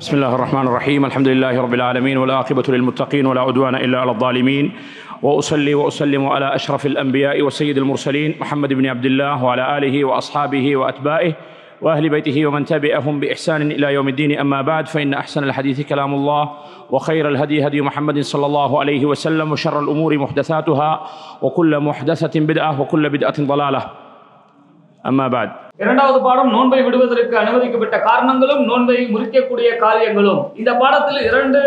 بسم الله الرحمن الرحيم الحمد لله رب العالمين والعاقبة للمتقين ولا عدوان إلا على الظالمين وأصلي وأسلم على أشرف الأنبياء وسيد المرسلين محمد بن عبد الله وعلى آله وأصحابه وأتباعه وأهل بيته ومن تبعهم بإحسان إلى يوم الدين أما بعد فإن أحسن الحديث كلام الله وخير الهدي هدي محمد صلى الله عليه وسلم وشر الأمور محدثاتها وكل محدثة بدعة وكل بدعة ضلالة أما بعد. இரண்டாவது பாடம் நோன்பை விடுவதற்கு அனுமதிக்கப்பட்ட காரணங்களும் நோன்பை முறிக்கக்கூடிய காரியங்களும். இந்த பாடத்தில் இரண்டு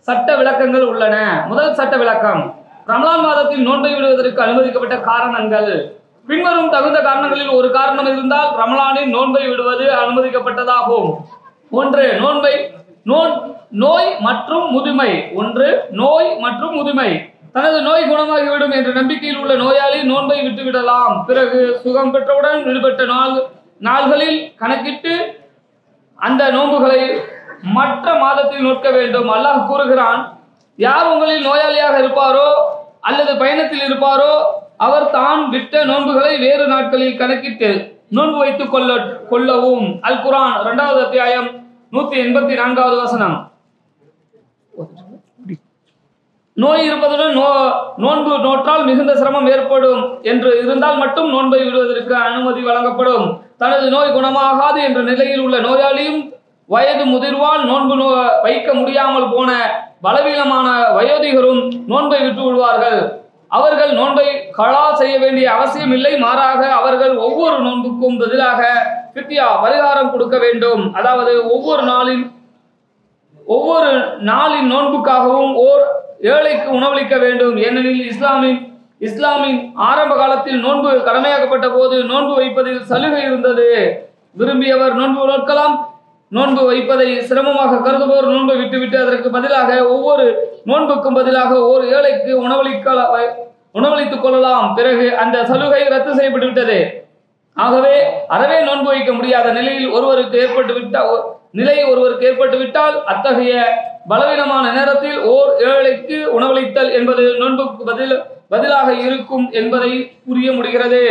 சட்ட விளக்கங்கள் உள்ளன. முதல் சட்ட விளக்கம், ரமலான் மாதத்தில் நோன்பை விடுவதற்கு அனுமதிக்கப்பட்ட காரணங்கள். பின்வரும் தகுந்த காரணங்களில் ஒரு காரணம் இருந்தால் ரமலானில் நோன்பை விடுவது அனுமதிக்கப்பட்டதாகும். ஒன்று நோய் மற்றும் முதுமை. நோய் மற்றும் முதுமை. தனது நோய் குணமாகிவிடும் என்ற நம்பிக்கையில் உள்ள நோயாளி நோன்பை விட்டுவிடலாம். பிறகு சுகம் பெற்றவுடன் விடுபட்ட நாள்களில் கணக்கிட்டு அந்த நோன்புகளை மற்ற மாதத்தில் நோக்க வேண்டும். அல்லாஹ் கூறுகிறான், யார் உங்களில் நோயாளியாக இருப்பாரோ அல்லது பயணத்தில் இருப்பாரோ அவர் தான் விட்ட நோன்புகளை வேறு நாட்களில் கணக்கிட்டு நோன்பு வைத்துக் கொள்ளவும். அல் குர்ஆன் 2வது அத்தியாயம் 184வது வசனம். நோய் இருப்பதுடன் நோன்பு நோற்றால் மிகுந்த சிரமம் ஏற்படும் என்று இருந்தால் மட்டும் நோன்பை விடுவதற்கு அனுமதி வழங்கப்படும். தனது நோய் குணமாகாது என்ற நிலையில் உள்ள நோயாளியும் வயது முதிர்வால் நோன்பு வைக்க முடியாமல் போன பலவீனமான வயோதிகரும் நோன்பை விட்டு விடுவார்கள். அவர்கள் நோன்பை கலா செய்ய வேண்டிய அவசியம் இல்லை. மாறாக அவர்கள் ஒவ்வொரு நோன்புக்கும் பதிலாக ஃபித்யா பரிகாரம் கொடுக்க வேண்டும். அதாவது ஒவ்வொரு நாளின் நோன்புக்காகவும் ஓர் ஏழைக்கு உணவளிக்க வேண்டும். ஏனெனில் இஸ்லாமின் ஆரம்ப காலத்தில் நோன்பு கடமையாக்கப்பட்ட போது நோன்பு வைப்பதில் சலுகை இருந்தது. விரும்பியவர் நோன்பு நோக்கலாம். நோன்பு வைப்பதை சிரமமாக கருதுபவர் நோன்பை விட்டுவிட்டு அதற்கு பதிலாக ஒவ்வொரு நோன்புக்கும் பதிலாக ஓர் ஏழைக்கு உணவளித்துக் கொள்ளலாம். பிறகு அந்த சலுகை ரத்து செய்யப்பட்டுவிட்டது. ஆகவே அறவே நோன்பு வைக்க முடியாத நிலையில் ஒருவருக்கு ஏற்பட்டுவிட்டால் அத்தகைய பலவீனமான நேரத்தில் ஓர் ஏழைக்கு உணவளித்தல் என்பது நோன்புக்கு பதிலாக இருக்கும் என்பதை புரிய முடிகிறது.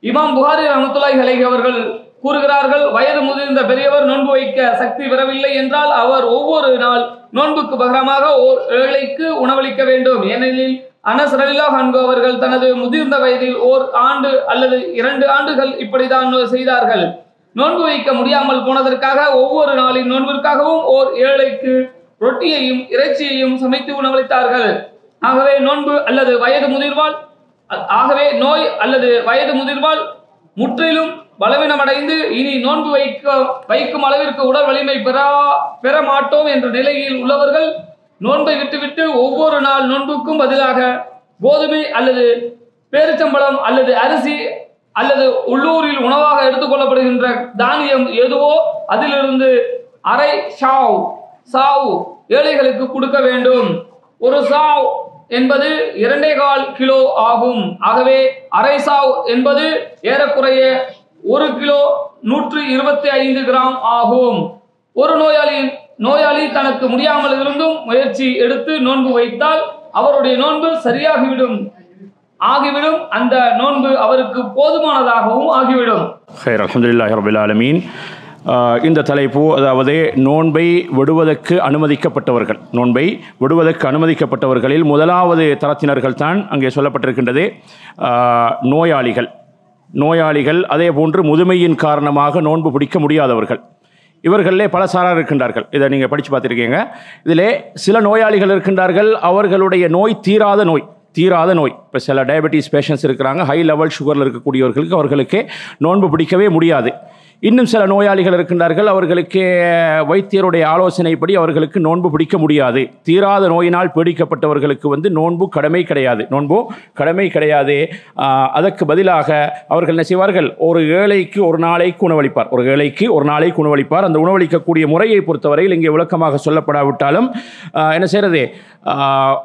இமாம் புகாரி ரஹ்மத்துல்லாஹி அலைஹி அவர்கள் கூறுகிறார்கள், வயது முதிர்ந்த பெரியவர் நோன்பு வைக்க சக்தி பெறவில்லை என்றால் அவர் ஒவ்வொரு நாள் நோன்புக்கு பகரமாக ஓர் ஏழைக்கு உணவளிக்க வேண்டும். ஏனெனில் அனஸ் ரலியல்லாஹு அன்ஹு அவர்கள் தனது முதிர்ந்த வயதில் ஓர் ஆண்டு அல்லது 2 ஆண்டுகள் இப்படிதான் செய்தார்கள். நோன்பு வைக்க முடியாமல் போனதற்காக ஒவ்வொரு நாளின் நோன்பிற்காகவும் ஓர் ஏழைக்கு ரொட்டியையும் இறைச்சியையும் சமைத்து உணவளித்தார்கள். ஆகவே நோய் அல்லது வயது முதிர்வால் முற்றிலும் பலவீனமடைந்து இனி நோன்பு வைக்கும் அளவிற்கு உடல் வலிமை பெற மாட்டோம் என்ற நிலையில் உள்ளவர்கள் நோன்பை விட்டுவிட்டு ஒவ்வொரு நாள் நோன்புக்கும் பதிலாக கோதுமை அல்லது பேரிச்சம்பழம் அல்லது அரிசி அல்லது உள்ளூரில் உணவாக எடுத்துக்கொள்ளப்படுகின்ற தானியம் எதுவோ அதிலிருந்து அரை சாவ் ஏழைகளுக்கு கொடுக்க வேண்டும். ஒரு சாவ் என்பது 2.25 கிலோ ஆகும். ஆகவே அரை சாவ் என்பது ஏறக்குறைய 1 கிலோ 125 கிராம் ஆகும். ஒரு நோயாளி தனக்கு முடியாமல் இருந்தும் முயற்சி எடுத்து நோன்பு வைத்தால் அவருடைய நோன்பு சரியாகிவிடும். அந்த நோன்பு அவருக்கு போதுமானதாகவும் ஆகிவிடும். ஹைர், அல்ஹம்துலில்லாஹி ரப்பில் ஆலமீன். இந்த தலைப்பு, அதாவது நோன்பை விடுவதற்கு அனுமதிக்கப்பட்டவர்களில் முதலாவது தரத்தினர்கள் தான் அங்கே சொல்லப்பட்டிருக்கின்றது. நோயாளிகள், அதே போன்று முதுமையின் காரணமாக நோன்பு பிடிக்க முடியாதவர்கள். இவர்களிலே பல சாரார் இருக்கின்றார்கள். இதை நீங்கள் படித்து பார்த்துருக்கீங்க. இதிலே சில நோயாளிகள் இருக்கின்றார்கள், அவர்களுடைய நோய் தீராத நோய். இப்போ சில டயபெட்டிஸ் பேஷண்ட்ஸ் இருக்கிறாங்க, ஹை லெவல் சுகரில் இருக்கக்கூடியவர்களுக்கு அவர்களுக்கு நோன்பு பிடிக்கவே முடியாது. இன்னும் சில நோயாளிகள் இருக்கின்றார்கள், அவர்களுக்கு வைத்தியருடைய ஆலோசனைப்படி அவர்களுக்கு நோன்பு பிடிக்க முடியாது. தீராத நோயினால் பீடிக்கப்பட்டவர்களுக்கு நோன்பு கடமை கிடையாது. அதற்கு பதிலாக அவர்கள் என்ன செய்வார்கள், ஒரு ஏழைக்கு ஒரு நாளைக்கு உணவளிப்பார். அந்த உணவளிக்கக்கூடிய முறையை பொறுத்தவரையில் இங்கே விளக்கமாக சொல்லப்படாவிட்டாலும் என்ன செய்கிறது,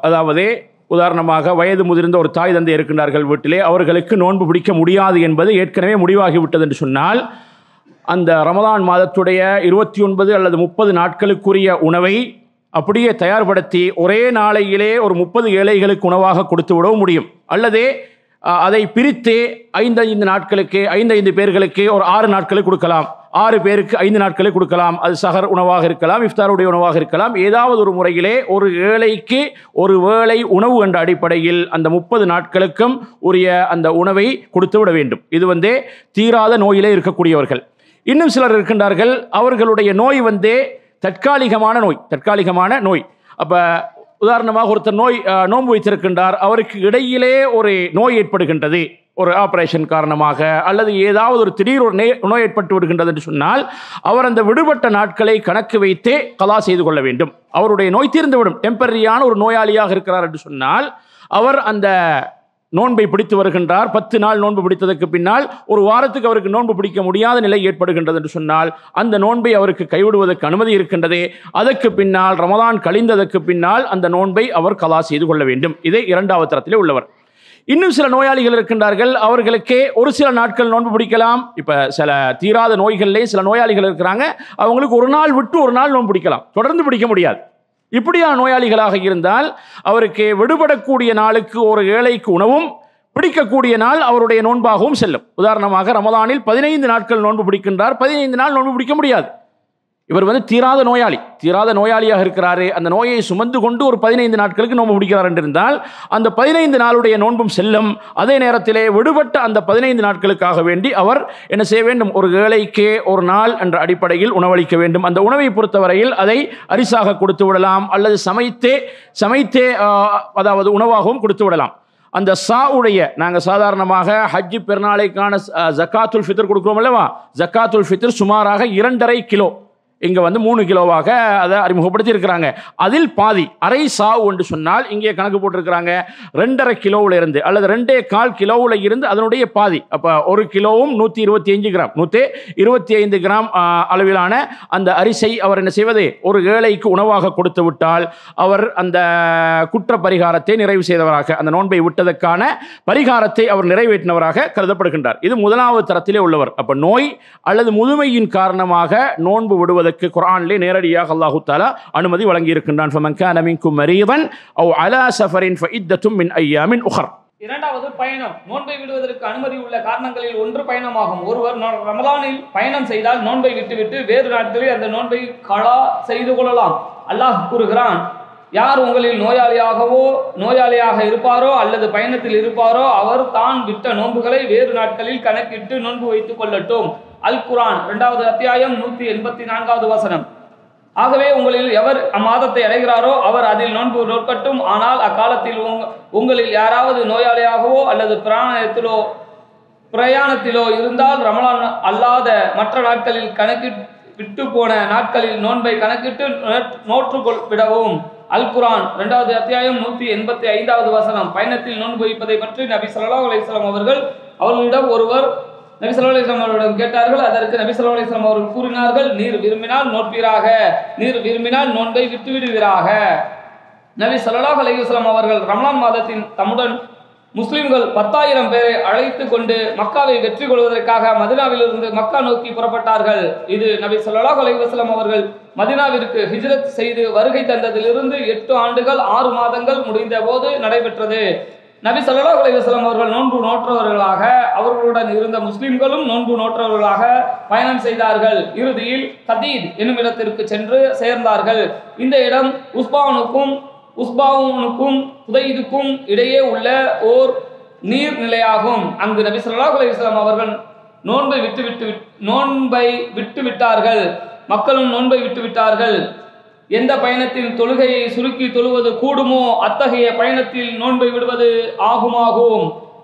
அதாவது உதாரணமாக வயது முதிர்ந்த ஒரு தாய் தந்தை இருக்கின்றார்கள் வீட்டிலே, அவர்களுக்கு நோன்பு பிடிக்க முடியாது என்பது ஏற்கனவே முடிவாகிவிட்டது என்று சொன்னால், அந்த ரமலான் மாதத்துடைய 29 அல்லது 30 நாட்களுக்குரிய உணவை அப்படியே தயார்படுத்தி ஒரே நாளையிலே ஒரு 30 ஏழைகளுக்கு உணவாக கொடுத்து விடவும் முடியும். அல்லது அதை பிரித்து 5 நாட்களுக்கு 5 பேர்களுக்கு ஒரு 6 நாட்களுக்கு கொடுக்கலாம், 6 பேருக்கு 5 நாட்களை கொடுக்கலாம். அது சஹர் உணவாக இருக்கலாம், இஃப்தாருடைய உணவாக இருக்கலாம். ஏதாவது ஒரு முறையிலே ஒரு ஏழைக்கு ஒரு வேளை உணவு என்ற அடிப்படையில் அந்த 30 நாட்களுக்கும் உரிய அந்த உணவை கொடுத்து விட வேண்டும். இது தீராத நோயிலே இருக்கக்கூடியவர்கள். இன்னும் சிலர் இருக்கின்றார்கள், அவர்களுடைய நோய் தற்காலிகமான நோய். அப்போ உதாரணமாக ஒருத்தர் நோன்பு வைத்திருக்கின்றார், அவருக்கு இடையிலே ஒரு நோய் ஏற்படுகின்றது, ஒரு ஆபரேஷன் காரணமாக அல்லது ஏதாவது ஒரு திடீர் ஒரு நோய் ஏற்பட்டு விடுகின்றது என்று சொன்னால் அவர் அந்த விடுபட்ட நாட்களை கணக்கு வைத்தே கலா செய்து கொள்ள வேண்டும். அவருடைய நோய் தீர்ந்துவிடும். டெம்பரரியான ஒரு நோயாளியாக இருக்கிறார் என்று சொன்னால் அவர் அந்த நோன்பை பிடித்து வருகின்றார். 10 நாள் நோன்பு பிடித்ததற்கு பின்னால் ஒரு வாரத்துக்கு அவருக்கு நோன்பு பிடிக்க முடியாத நிலை ஏற்படுகின்றது என்று சொன்னால் அந்த நோன்பை அவருக்கு கைவிடுவதற்கு அனுமதி இருக்கின்றது. அதற்கு பின்னால் ரமதான் கழிந்ததற்கு பின்னால் அந்த நோன்பை அவர் கலா செய்து கொள்ள வேண்டும். இதே 2வது தரத்திலே உள்ளவர். இன்னும் சில நோயாளிகள் இருக்கின்றார்கள், அவர்களுக்கே ஒரு சில நாட்கள் நோன்பு பிடிக்கலாம். இப்போ சில தீராத நோய்களிலே சில நோயாளிகள் இருக்கிறாங்க, அவங்களுக்கு ஒரு நாள் விட்டு ஒரு நாள் நோன்பு பிடிக்கலாம், தொடர்ந்து பிடிக்க முடியாது. இப்படியான நோயாளிகளாக இருந்தால் அவருக்கு விடுபடக்கூடிய நாளுக்கு ஒரு ஏழைக்கு உணவும் பிடிக்கக்கூடிய நாள் அவருடைய நோன்பாகவும் செல்லும். உதாரணமாக ரமதானில் 15 நாட்கள் நோன்பு பிடிக்கின்றார், 15 நாள் நோன்பு பிடிக்க முடியாது. இவர் தீராத நோயாளியாக இருக்கிறாரு, அந்த நோயை சுமந்து கொண்டு ஒரு 15 நாட்களுக்கு நோன்பு பிடிக்கிறார் என்றிருந்தால் அந்த 15 நாளுடைய நோன்பும் செல்லும். அதே நேரத்திலே விடுபட்ட அந்த 15 நாட்களுக்காக வேண்டி அவர் என்ன செய்ய வேண்டும், ஒரு ஏழைக்கு ஒரு நாள் என்ற அடிப்படையில் உணவளிக்க வேண்டும். அந்த உணவை பொறுத்தவரையில் அதை அரிசாக கொடுத்து விடலாம் அல்லது சமைத்தே அதாவது உணவாகவும் கொடுத்து விடலாம். அந்த நாங்கள் சாதாரணமாக ஹஜ்ஜி பெருநாளைக்கான ஜக்காத்துல் ஃபித்ர் கொடுக்குறோம் அல்லவா, ஜக்காத்துல் ஃபித்ர் சுமாராக 2.5 கிலோ, இங்கே 3 கிலோவாக அதை அறிமுகப்படுத்தி இருக்கிறாங்க. அதில் பாதி அரை சாவு என்று சொன்னால் இங்கே கணக்கு போட்டிருக்கிறாங்க 2.5 கிலோவில் இருந்து அல்லது 2.25 கிலோவில் இருந்து அதனுடைய பாதி. அப்போ 1 கிலோவும் 125 கிராம் அளவிலான அந்த அரிசை அவர் என்ன செய்வது, ஒரு ஏழைக்கு உணவாக கொடுத்து விட்டால் அவர் அந்த குற்ற பரிகாரத்தை நிறைவு செய்தவராக, அந்த நோன்பை விட்டதற்கான பரிகாரத்தை அவர் நிறைவேற்றினவராக கருதப்படுகின்றார். இது 1வது தரத்திலே உள்ளவர். அப்போ நோய் அல்லது முதுமையின் காரணமாக நோன்பு விடுவதற்கு குர்ஆனிலே நேரடியாக அல்லாஹ் தஆலா அனுமதி வழங்கி இருக்கின்றான். ஃபமன் கான மின்கும் மரீதன் அவ் அலா சஃபரின் ஃபஇத்தத்தும் மின் அய்யாமின் உஹர். 2வது பயணம். நோன்பை விடுவதற்கு அனுமதி உள்ள காரணங்களில் ஒன்று பயணமாகும். ஒருவர் ரமலானில் பயணம் செய்தால் நோன்பை விட்டுவிட்டு வேறு நாட்களில் அந்த நோன்பை கலா செய்து கொள்ளலாம். அல்லாஹ் கூறுகிறான், யார் உங்களில் நோயாளியாக இருப்பாரோ அல்லது பயணத்தில் இருப்பாரோ அவர் தான் விட்ட நோன்புகளை வேறு நாட்களில் கணக்கிட்டு நோன்பு வைத்துக் கொள்ளட்டும். அல் குர்ஆன் 2வது அத்தியாயம் 184வது வசனம். ஆகவே உங்களில் எவர் அம்மாதத்தை அடைகிறாரோ அவர் அதில் நோன்பு நோக்கட்டும். ஆனால் அக்காலத்தில் உங்களில் யாராவது நோயாளியாகவோ அல்லது பிரயாணத்திலோ இருந்தால் ரமலான் அல்லாத மற்ற நாட்களில் விட்டு போன நாட்களில் நோன்பை கணக்கிட்டு நோற்று விடவும். அல் குர்ஆன் 2வது அத்தியாயம் 185வது வசனம். பயணத்தில் நோன்பு வைப்பதை பற்றி நபி ஸல்லல்லாஹு அலைஹி வஸல்லம் அவர்களிடம் ஒருவர் நபி ஸல்லல்லாஹு அலைஹி வஸல்லம் அவர்களிடம் கேட்டார்கள். அதற்கு நபி ஸல்லல்லாஹு அலைஹி வஸல்லம் அவர்கள் கூறினார்கள், நீர் விரும்பினால் நோட்பீராக, நீர் விரும்பினால் நோன்பை விட்டுவிடுவீராக. நபி ஸல்லல்லாஹு அலைஹி வஸல்லம் அவர்கள் ரமலான் மாதத்தின் தம்முடன் முஸ்லிம்கள் 10,000 பேரை அழைத்து கொண்டு மக்காவை வெற்றி கொள்வதற்காக மதீனாவிலிருந்து மக்கா நோக்கி புறப்பட்டார்கள். இது நபி ஸல்லல்லாஹு அலைஹி வஸல்லம் அவர்கள் மதீனாவிற்கு ஹிஜ்ரத் செய்து வருகை தந்ததிலிருந்து 8 ஆண்டுகள் 6 மாதங்கள் முடிந்த போது நடைபெற்றது. நபி ஸல்லல்லாஹு அலைஹி வஸல்லம் அவர்கள் நோன்பு நோற்றவர்களாக, அவர்களுடன் இருந்த முஸ்லிம்களும் நோன்பு நோற்றவர்களாக பயணம் செய்தார்கள். இறுதியில் கதீத் என்னும் இடத்திற்கு சென்று சேர்ந்தார்கள். இந்த இடம் உஸ்பாவுனுக்கும் புதைதுக்கும் இடையே உள்ள ஓர் நீர்நிலையாகும். அங்கு நபி ஸல்லல்லாஹு அலைஹி வஸல்லம் அவர்கள் நோன்பை விட்டுவிட்டார்கள். மக்களும் நோன்பை விட்டுவிட்டார்கள். எந்த பயணத்தில் தொழுகையை சுருக்கி தொழுவது கூடுமோ அத்தகைய பயணத்தில் நோன்பை விடுவது ஆகுமாகும்.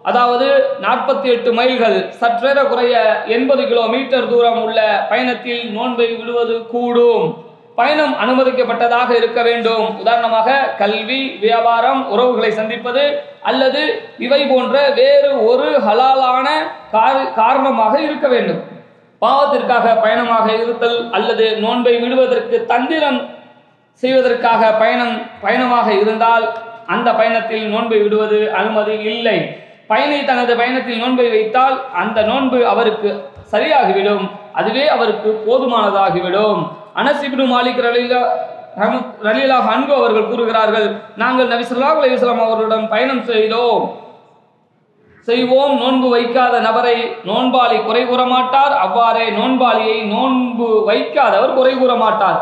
அதாவது 48 மைல்கள் சற்றேற குறைய 80 கிலோமீட்டர் தூரம் உள்ள பயணத்தில் நோன்பை விடுவது கூடும். பயணம் அனுமதிக்கப்பட்டதாக இருக்க வேண்டும். உதாரணமாக கல்வி, வியாபாரம், உறவுகளை சந்திப்பது அல்லது இவை போன்ற வேறு ஒரு ஹலாலான காரணமாக இருக்க வேண்டும். பாவத்திற்காக பயணமாக இருத்தல் அல்லது நோன்பை விடுவதற்கு தந்திரம் செய்வதற்காக பயணமாக இருந்தால் அந்த பயணத்தில் நோன்பை விடுவது அனுமதி இல்லை. பயணி தனது பயணத்தில் நோன்பை வைத்தால் அந்த நோன்பு அவருக்கு சரியாகிவிடும், அதுவே அவருக்கு போதுமானதாகிவிடும். அனஸ் இப்னு மாலிக் ரலியல்லாஹு அன்ஹு அவர்கள் கூறுகிறார்கள், நாங்கள் நபி ஸல்லல்லாஹு அலைஹி வஸல்லம் அவர்களிடம் பயணம் செய்வோம். நோன்பு வைக்காத நபரை நோன்பாளி குறை கூற மாட்டார், அவ்வாறே நோன்பாளியை நோன்பு வைக்காதவர் குறை கூற மாட்டார்.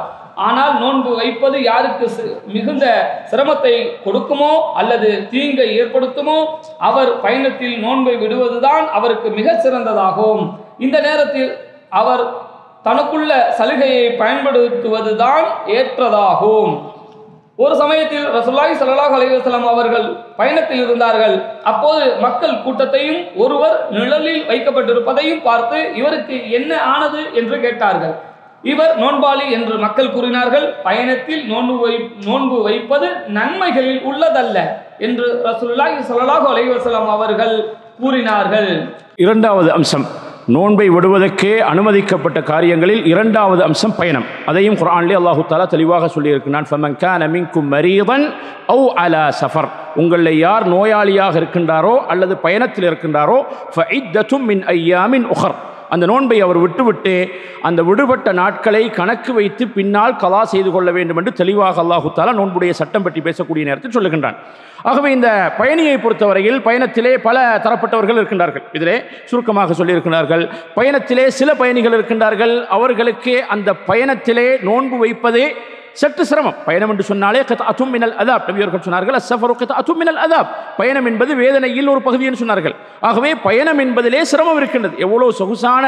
ஆனால் நோன்பு வைப்பது யாருக்கு மிகுந்த சிரமத்தை கொடுக்குமோ அல்லது தீங்கை ஏற்படுத்துமோ அவர் பயணத்தில் நோன்பை விடுவதுதான் அவருக்கு மிக சிறந்ததாகும். இந்த நேரத்தில் அவர் தனக்குள்ள சலுகையை பயன்படுத்துவதுதான் ஏற்றதாகும். ஒரு சமயத்தில் ரசூலுல்லாஹி ஸல்லல்லாஹு அலைஹி வஸல்லம் அவர்கள் பயணத்தில் இருந்தார்கள். அப்போது மக்கள் கூட்டத்தையும் ஒருவர் நிழலில் வைக்கப்பட்டிருப்பதையும் பார்த்து இவருக்கு என்ன ஆனது என்று கேட்டார்கள். இவர் நோன்பாளி என்று மக்கள் கூறினார்கள். பயணத்தில் நோன்பு வைப்பது நன்மைகளில் உள்ளதல்ல என்று ரசூலுல்லாஹி ஸல்லல்லாஹு அலைஹி வஸல்லம் அவர்கள் கூறினார்கள். இரண்டாவது அம்சம், நோன்பை விடுவதற்கே அனுமதிக்கப்பட்ட காரியங்களில் இரண்டாவது அம்சம் பயணம். அதையும் குர்ஆனிலே அல்லாஹு தஆலா தெளிவாக சொல்லியிருக்கிறான். ஃபமன் கான மின்கும் மரீதன் அவ் அலா சஃபர், உங்களில் யார் நோயாளியாக இருக்கின்றாரோ அல்லது பயணத்தில் இருக்கின்றாரோ ஃபஇத்தத்தும் மின் ஐயாமின் உஹர், அந்த நோன்பை அவர் விட்டுவிட்டு அந்த விடுபட்ட நாட்களை கணக்கு வைத்து பின்னால் கலா செய்து கொள்ள வேண்டும் என்று தெளிவாக அல்லாஹு தஆலா நோன்புடைய சட்டம் பற்றி பேசக்கூடிய நேரத்தில் சொல்லுகின்றான். ஆகவே இந்த பயணியை பொறுத்தவரையில் பயணத்திலே பல தரப்பட்டவர்கள் இருக்கின்றார்கள். இதிலே சுருக்கமாக சொல்லியிருக்கிறார்கள். பயணத்திலே சில பயணிகள் இருக்கின்றார்கள், அவர்களுக்கு அந்த பயணத்திலே நோன்பு வைப்பதே சற்று சிரமம். பயணம் என்று சொன்னாலே கித்அத்தும் மினல் அதாப், நபியர்கள் சொன்னார்கள் அஸ்ஸஃபரு கித்அத்தும் மினல் அதாப், பயணம் என்பது வேதனையில் ஒரு பகுதி என்று சொன்னார்கள். ஆகவே பயணம் என்பதிலே சிரமம் இருக்கின்றது. எவ்வளோ சொகுசான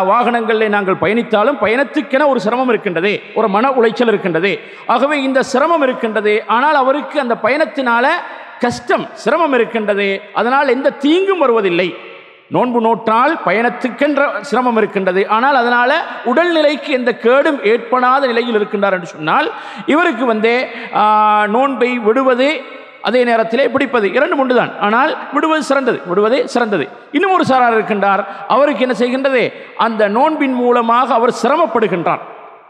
வாகனங்களில் நாங்கள் பயணித்தாலும் பயணத்துக்கென ஒரு சிரமம் இருக்கின்றது, ஒரு மன உளைச்சல் இருக்கின்றது. ஆகவே இந்த சிரமம் இருக்கின்றது. ஆனால் அவருக்கு அந்த பயணத்தினால கஷ்டம் சிரமம் இருக்கின்றது, அதனால் எந்த தீங்கும் வருவதில்லை. நோன்பு நோற்றால் பயணத்துக்கென்ற சிரமம் இருக்கின்றது, ஆனால் அதனால் உடல்நிலைக்கு எந்த கேடும் ஏற்படாத நிலையில் இருக்கின்றார் என்று சொன்னால் இவருக்கு நோன்பை விடுவது அதே நேரத்திலே பிடிப்பது இரண்டு ஒன்று தான். ஆனால் விடுவதே சிறந்தது. இன்னும் ஒரு சாரார் இருக்கின்றார், அவருக்கு என்ன செய்கின்றது, அந்த நோன்பின் மூலமாக அவர் சிரமப்படுகின்றார்.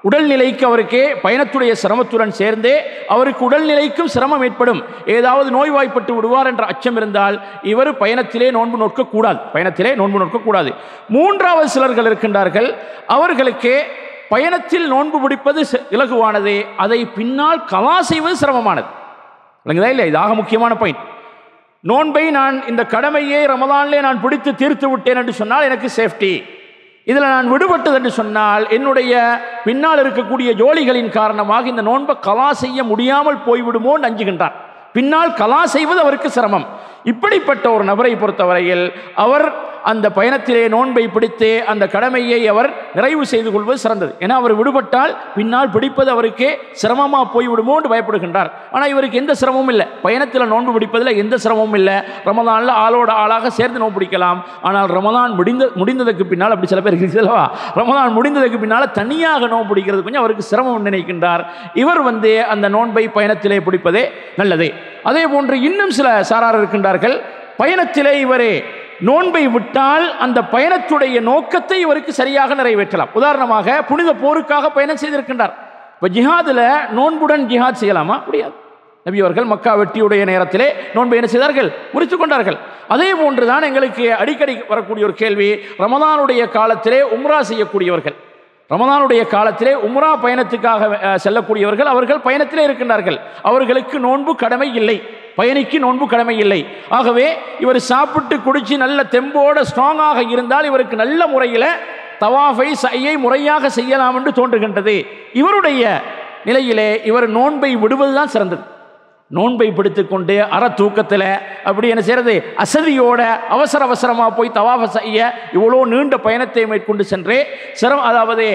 உடல்நிலைக்கு அவருக்கே பயணத்துடைய சிரமத்துடன் சேர்ந்தே அவருக்கு உடல்நிலைக்கும் சிரமம் ஏற்படும், ஏதாவது நோய்வாய்ப்பட்டு விடுவார் என்ற அச்சம் இருந்தால் இவர் பயணத்திலே நோன்பு நோக்கக்கூடாது. மூன்றாவது சிலர்கள் இருக்கின்றார்கள், அவர்களுக்கு பயணத்தில் நோன்பு பிடிப்பது இலகுவானது, அதை பின்னால் கலா செய்வது சிரமமானது. இல்லைங்களா? இல்லை, இதாக முக்கியமான பாயிண்ட். நோன்பை நான் இந்த கடமையை ரமலானிலே நான் பிடித்து தீர்த்து விட்டேன் என்று சொன்னால் எனக்கு சேஃப்டி. இதில் நான் விடுபட்டது என்று சொன்னால் என்னுடைய பின்னால் இருக்கக்கூடிய ஜோலிகளின் காரணமாக இந்த நோன்பை கலா செய்ய முடியாமல் போய்விடுமோ என்று அஞ்சுகின்றார். பின்னால் கலா செய்வது அவருக்கு சிரமம். இப்படிப்பட்ட ஒரு நபரை பொறுத்தவரையில் அவர் அந்த பயணத்திலே நோன்பை பிடித்து அந்த கடமையை அவர் நிறைவு செய்து கொள்வது சிறந்தது. ஏன்னா அவர் விடுபட்டால் பின்னால் பிடிப்பது அவருக்கே சிரமமாக போய்விடுமோ என்று பயப்படுகின்றார். ஆனால் இவருக்கு எந்த சிரமமும் இல்லை, பயணத்தில் நோன்பு பிடிப்பதில் எந்த சிரமமும் இல்லை. ரமலானில் ஆளோட ஆளாக சேர்ந்து நோன்பு பிடிக்கலாம். ஆனால் ரமலான் முடிந்ததுக்கு பின்னால், அப்படி சில பேர் இருக்குல்லவா, ரமலான் முடிந்ததுக்கு பின்னால் தனியாக நோன்பு பிடிக்கிறது கொஞ்சம் அவருக்கு சிரமம் நினைக்கின்றார். இவர் அந்த நோன்பை பயணத்திலே பிடிப்பதே நல்லது. அதே போன்று இன்னும் சில சாரார் இருக்கின்றார்கள், பயணத்திலே இவரே நோன்பை விட்டால் அந்த பயணத்துடைய நோக்கத்தை இவருக்கு சரியாக நிறைவேற்றலாம். உதாரணமாக புனித போருக்காக பயணம் செய்திருக்கின்றார். இப்போ ஜிஹாதில் நோன்புடன் ஜிஹாத் செய்யலாமா? முடியாது. நபி அவர்கள் மக்கா வெற்றியுடைய நேரத்திலே நோன்பை என்ன செய்தார்கள்? முறித்து கொண்டார்கள். அதே போன்றுதான் எங்களுக்கு அடிக்கடி வரக்கூடிய ஒரு கேள்வி, ரமலானுடைய காலத்திலே உம்ரா செய்யக்கூடியவர்கள், ரமலானுடைய காலத்திலே உம்ரா பயணத்துக்காக செல்லக்கூடியவர்கள், அவர்கள் பயணத்திலே இருக்கின்றார்கள், அவர்களுக்கு நோன்பு கடமை இல்லை, பயணிக்கு நோன்பு கடமை இல்லை. ஆகவே இவர் சாப்பிட்டு குடிச்சு நல்ல தெம்போட ஸ்ட்ராங்காக இருந்தால் இவருக்கு நல்ல முறையில் தவாஃபை சையை முறையாக செய்யலாம் என்று தோன்றுகின்றது. இவருடைய நிலையிலே இவர் நோன்பை விடுவதுதான் சிறந்தது. நோன்பை பிடித்துக்கொண்டு அற தூக்கத்தில் அப்படி என்ன செய்யறது, அசதியோட அவசரமாக போய் தவாஃப செய்ய இவ்வளோ நீண்ட பயணத்தை மேற்கொண்டு சென்றே அதாவது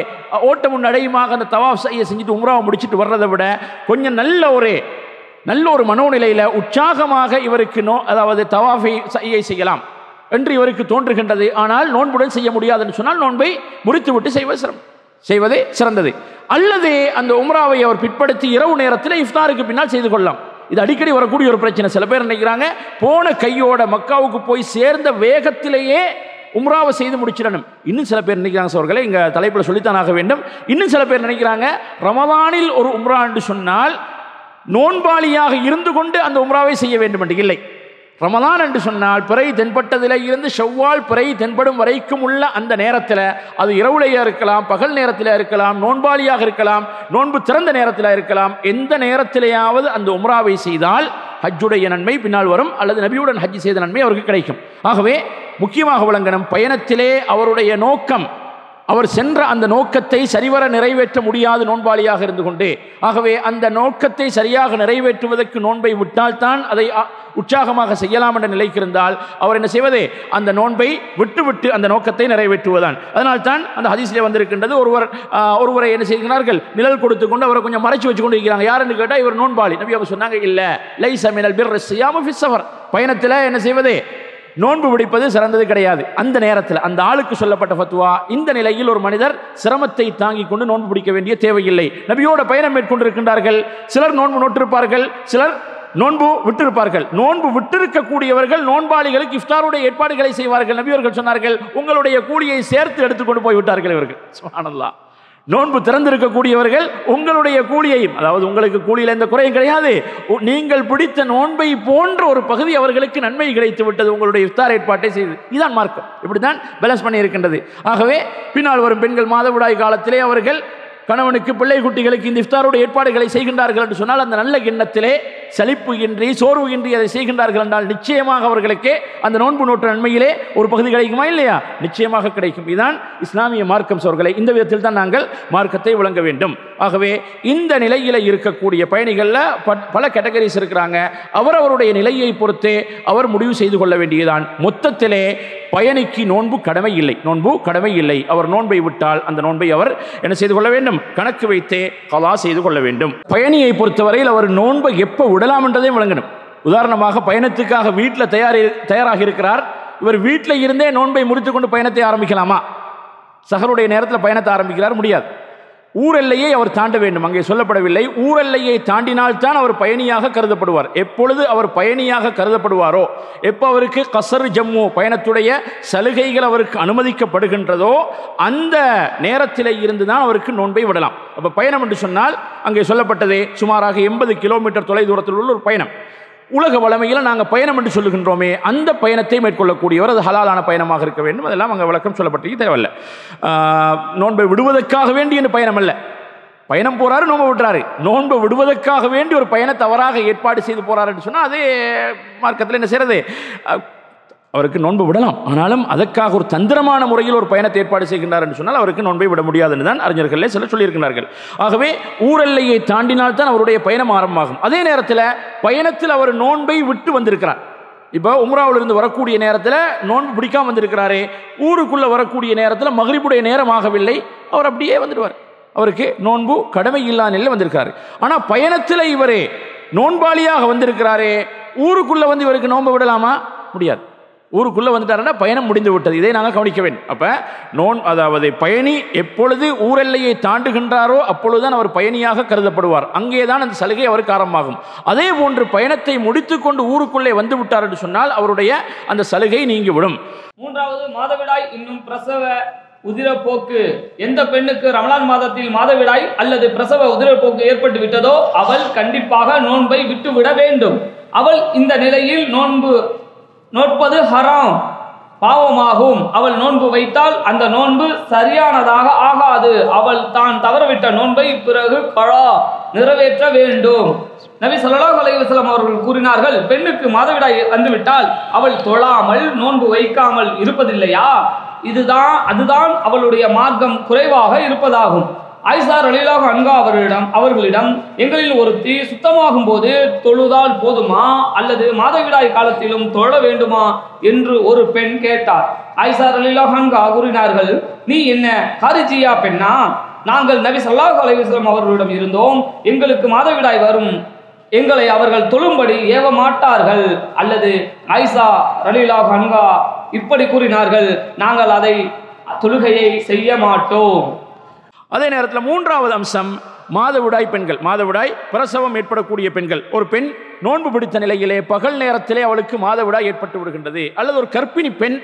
ஓட்டமும் நடையுமாக அந்த தவாஃப் செய்ய செஞ்சுட்டு உம்ராவை முடிச்சுட்டு வர்றதை விட கொஞ்சம் நல்ல ஒரு மனோநிலையில் உற்சாகமாக இவருக்கு அதாவது தவாஃபை செய்யை செய்யலாம் என்று இவருக்கு தோன்றுகின்றது. ஆனால் நோன்புடன் செய்ய முடியாதுன்னு சொன்னால் நோன்பை முறித்துவிட்டு செய்வதே சிறந்தது. அல்லது அந்த உம்ராவை அவர் பிற்படுத்தி இரவு நேரத்தில் இஃப்தாருக்கு பின்னால் செய்து கொள்ளலாம். இது அடிக்கடி வரக்கூடிய ஒரு பிரச்சனை. சில பேர் நினைக்கிறாங்க போன கையோட மக்காவுக்கு போய் சேர்ந்த வேகத்திலேயே உம்ராவை செய்து முடிச்சிடணும். இன்னும் சில பேர் நினைக்கிறாங்க, சோர்களே இங்கே தலைப்பில் சொல்லித்தான் ஆக வேண்டும், இன்னும் சில பேர் நினைக்கிறாங்க ரமலானில் ஒரு உம்ரா என்று சொன்னால் நோன்பாளியாக இருந்து கொண்டு அந்த உம்ராவை செய்ய வேண்டும் என்று. இல்லை, ரமலான் என்று சொன்னால் பிறை தென்பட்டதில் இருந்து ஷவ்வால் பிறை தென்படும் வரைக்கும் உள்ள அந்த நேரத்தில், அது இரவுலையா இருக்கலாம், பகல் நேரத்தில் இருக்கலாம், நோன்பாளியாக இருக்கலாம், நோன்பு திறந்த நேரத்தில் இருக்கலாம், எந்த நேரத்திலேயாவது அந்த உம்ராவை செய்தால் ஹஜ்ஜுடைய நன்மை பின்னால் வரும், அல்லது நபியுடன் ஹஜ் செய்த நன்மை அவருக்கு கிடைக்கும். ஆகவே முக்கியமாக விளங்கணும், பயணத்திலே அவருடைய நோக்கம், அவர் சென்ற அந்த நோக்கத்தை சரிவர நிறைவேற்ற முடியாது நோன்பாளியாக இருந்து கொண்டே. ஆகவே அந்த நோக்கத்தை சரியாக நிறைவேற்றுவதற்கு நோன்பை விட்டால்தான் அதை உற்சாகமாக செய்யலாம் என்ற நிலைக்கு இருந்தால் அவர் என்ன செய்வதே, அந்த நோன்பை விட்டு அந்த நோக்கத்தை நிறைவேற்றுவதான். அதனால்தான் அந்த ஹதீஸிலே வந்திருக்கின்றது, ஒருவரை என்ன செய்கிறார்கள், நிழல் கொடுத்து கொண்டு அவரை கொஞ்சம் மறைச்சு வச்சு கொண்டு இருக்கிறாங்க. யாருன்னு கேட்டால் இவர் நோன்பாளி. நபி அவங்க சொன்னாங்க, இல்லை, லைஸ மினல் பிர்ரி ஸியாமு ஃபி ஸஃபர், பயணத்தில் என்ன செய்வதே, நோன்பு பிடிப்பது சிறந்தது கிடையாது. அந்த நேரத்தில் அந்த ஆளுக்கு சொல்லப்பட்ட ஃபத்வா, இந்த நிலையில் ஒரு மனிதர் சிரமத்தை தாங்கிக் கொண்டு நோன்பு பிடிக்க வேண்டிய தேவையில்லை. நபியோட பயணம் மேற்கொண்டிருக்கின்றார்கள், சிலர் நோன்பு நோட்டிருப்பார்கள், சிலர் நோன்பு விட்டிருப்பார்கள். நோன்பு விட்டிருக்கக்கூடியவர்கள் நோன்பாளிகளுக்கு இஃப்தாருடைய ஏற்பாடுகளை செய்வார்கள். நபியவர்கள் சொன்னார்கள், உங்களுடைய கூலியை சேர்த்து எடுத்துக்கொண்டு போய்விட்டார்கள் இவர்கள். சுப்ஹானல்லாஹ். நோன்பு திறந்திருக்கக்கூடியவர்கள் உங்களுடைய கூலியையும், அதாவது உங்களுக்கு கூலியில் எந்த குறையும் கிடையாது, நீங்கள் பிடித்த நோன்பை போன்ற ஒரு பகுதி அவர்களுக்கு நன்மை கிடைத்து விட்டது உங்களுடைய இஃப்தார் ஏற்பாட்டை செய்து. இதுதான் மார்க்கம், இப்படித்தான் பேலன்ஸ் பண்ணி இருக்கின்றது. ஆகவே பின்னால் வரும் பெண்கள் மாதவிடாய் காலத்திலே அவர்கள் கணவனுக்கு பிள்ளை குட்டிகளுக்கு இந்த இஃப்தாருடைய ஏற்பாடுகளை செய்கின்றார்கள் என்று சொன்னால், அந்த நல்ல எண்ணத்திலே சலிப்பு இன்றி சோர்வு இன்றி அதை செய்கின்றார்கள் என்றால் நிச்சயமாக அவர்களுக்கு அந்த நோன்பு நோட்டு நன்மையிலே ஒரு பகுதி கிடைக்குமா இல்லையா? நிச்சயமாக கிடைக்கும். இதுதான் இஸ்லாமிய மார்க்கம் சோர்களே. இந்த விதத்தில் தான் நாங்கள் மார்க்கத்தை விளங்க வேண்டும். ஆகவே இந்த நிலையில் இருக்கக்கூடிய பயணிகளில் பல கேட்டகரிஸ் இருக்கிறாங்க. அவருடைய நிலையை பொறுத்தே அவர் முடிவு செய்து கொள்ள வேண்டியதான். மொத்தத்திலே பயணிக்கு நோன்பு கடமை இல்லை, நோன்பு கடமை இல்லை. அவர் நோன்பை விட்டால் அந்த நோன்பை அவர் என்ன செய்து கொள்ள வேண்டும், கணக்கு வைத்தே கலா செய்து கொள்ள வேண்டும். பயணியை பொறுத்தவரையில் அவர் நோன்பை எப்போ விடலாம் என்றதையும் விளங்கணும். உதாரணமாக பயணத்துக்காக வீட்டில் தயாராக இருக்கிறார், இவர் வீட்டில் இருந்தே நோன்பை முடித்துக்கொண்டு பயணத்தை ஆரம்பிக்கலாமா? சஹருடைய நேரத்தில் பயணத்தை ஆரம்பிக்கிறார், முடியாது. ஊரெல்லையை அவர் தாண்ட வேண்டும், அங்கே சொல்லப்படவில்லை. ஊரெல்லையை தாண்டினால்தான் அவர் பயணியாக கருதப்படுவார். எப்பொழுது அவர் பயணியாக கருதப்படுவாரோ, எப்போ அவருக்கு கசர் ஜம்மு பயணத்துடைய சலுகைகள் அவருக்கு அனுமதிக்கப்படுகின்றதோ அந்த நேரத்தில் இருந்து தான் அவருக்கு நோன்பை விடலாம். அப்போ பயணம் என்று சொன்னால் அங்கே சொல்லப்பட்டதே சுமாராக 80 கிலோமீட்டர் தொலை தூரத்தில் உள்ள ஒரு பயணம். உலக வளமையில் நாங்கள் பயணம் என்று சொல்லுகின்றோமே, அந்த பயணத்தை மேற்கொள்ளக்கூடியவர் அது ஹலாலான பயணமாக இருக்க வேண்டும். அதெல்லாம் அங்கே விளக்கம் சொல்லப்பட்டு தேவையில்லை. நோன்பை விடுவதற்காக வேண்டிய பயணம் அல்ல. பயணம் போகிறாரு, நோன்பை விடுறாரு. நோன்பை விடுவதற்காக வேண்டி ஒரு பயணத்தை அவராக ஏற்பாடு செய்து போகிறார் என்று சொன்னால் அதே மார்க்கத்தில் என்ன செய்கிறது, அவருக்கு நோன்பு விடலாம். ஆனாலும் அதற்காக ஒரு தந்திரமான முறையில் ஒரு பயணத்தை ஏற்பாடு செய்கின்றார் என்று சொன்னால் அவருக்கு நோன்பை விட முடியாது என்று தான் அறிஞர்களே சிலர் சொல்லியிருக்கிறார்கள். ஆகவே ஊரெல்லையை தாண்டினால்தான் அவருடைய பயணம் ஆரம்பமாகும். அதே நேரத்தில் பயணத்தில் அவர் நோன்பை விட்டு வந்திருக்கிறார். இப்போ உம்ராவிலிருந்து வரக்கூடிய நேரத்தில் நோன்பு பிடிக்காம வந்திருக்கிறாரே, ஊருக்குள்ளே வரக்கூடிய நேரத்தில் மக்ரிபுடைய நேரம் ஆகவில்லை, அவர் அப்படியே வந்துடுவார். அவருக்கு நோன்பு கடமை இல்லாத நிலையில் வந்திருக்காரு. ஆனால் பயணத்தில் இவரே நோன்பாளியாக வந்திருக்கிறாரே, ஊருக்குள்ளே வந்து இவருக்கு நோன்பு விடலாமா? முடியாது. ஊருக்குள்ளே வந்துட்டாருன்னா பயணம் முடிந்து விட்டது. இதை நாங்கள் கவனிக்க வேண்டும். அப்போ அதாவது பயணி எப்பொழுது ஊரெல்லையை தாண்டுகின்றாரோ அப்பொழுதுதான் அவர் பயணியாக கருதப்படுவார். அங்கே தான் அந்த சலுகை அவருக்கு ஆரம்பமாகும். அதே போன்று பயணத்தை முடித்துக்கொண்டு ஊருக்குள்ளே வந்து விட்டார் என்று சொன்னால் அவருடைய அந்த சலுகை நீங்கிவிடும். மூன்றாவது, மாதவிடாய் இன்னும் பிரசவ உதிரப்போக்கு. எந்த பெண்ணுக்கு ரமலான் மாதத்தில் மாதவிடாய் அல்லது பிரசவ உதிரப்போக்கு ஏற்பட்டு விட்டதோ அவள் கண்டிப்பாக நோன்பை விட்டுவிட வேண்டும். அவள் இந்த நிலையில் நோட்பது ஹராம், பாவமாகும். அவள் நோன்பு வைத்தால் அந்த நோன்பு சரியானதாக ஆகாது. அவள் தான் தவறவிட்ட நோன்பை பிறகு நிறைவேற்ற வேண்டும். நபி ஸல்லல்லாஹு அலைஹி வஸல்லம் அவர்கள் கூறினார்கள், பெண்ணுக்கு மாதவிடாய் வந்துவிட்டால் அவள் தொழாமல் நோன்பு வைக்காமல் இருப்பதில்லையா, அதுதான் அவளுடைய மார்க்கம் குறைவாக இருப்பதாகும். ஆயிஷா ரலியல்லாஹு அன்ஹா அவர்களிடம் எங்களில் ஒருத்தி சுத்தமாகும் போது தொழுதால் போதுமா அல்லது மாதவிடாய் காலத்திலும் தொழ வேண்டுமா என்று ஒரு பெண் கேட்டார். ஆயிஷா ரலியல்லாஹு அன்ஹா கூறினார்கள், நீ என்ன ஹாரிஜியா பெண்ணா? நாங்கள் நபி ஸல்லல்லாஹு அலைஹி வஸல்லம் அவர்களிடம் இருந்தோம். எங்களுக்கு மாதவிடாய் வரும், எங்களை அவர்கள் தொழும்படி ஏவ மாட்டார்கள். அல்லது ஆயிஷா ரலியல்லாஹு அன்ஹா இப்படி கூறினார்கள், நாங்கள் அதை தொழுகையை செய்ய மாட்டோம். அதே நேரத்தில் மூன்றாவது அம்சம் மாதவிடாய் பெண்கள், மாதவிடாய் பிரசவம் ஏற்படக்கூடிய பெண்கள். ஒரு பெண் நோன்பு பிடித்த நிலையிலே பகல் நேரத்திலே அவளுக்கு மாதவிடாய் ஏற்பட்டு விடுகின்றது, அல்லது ஒரு கர்ப்பிணி பெண்,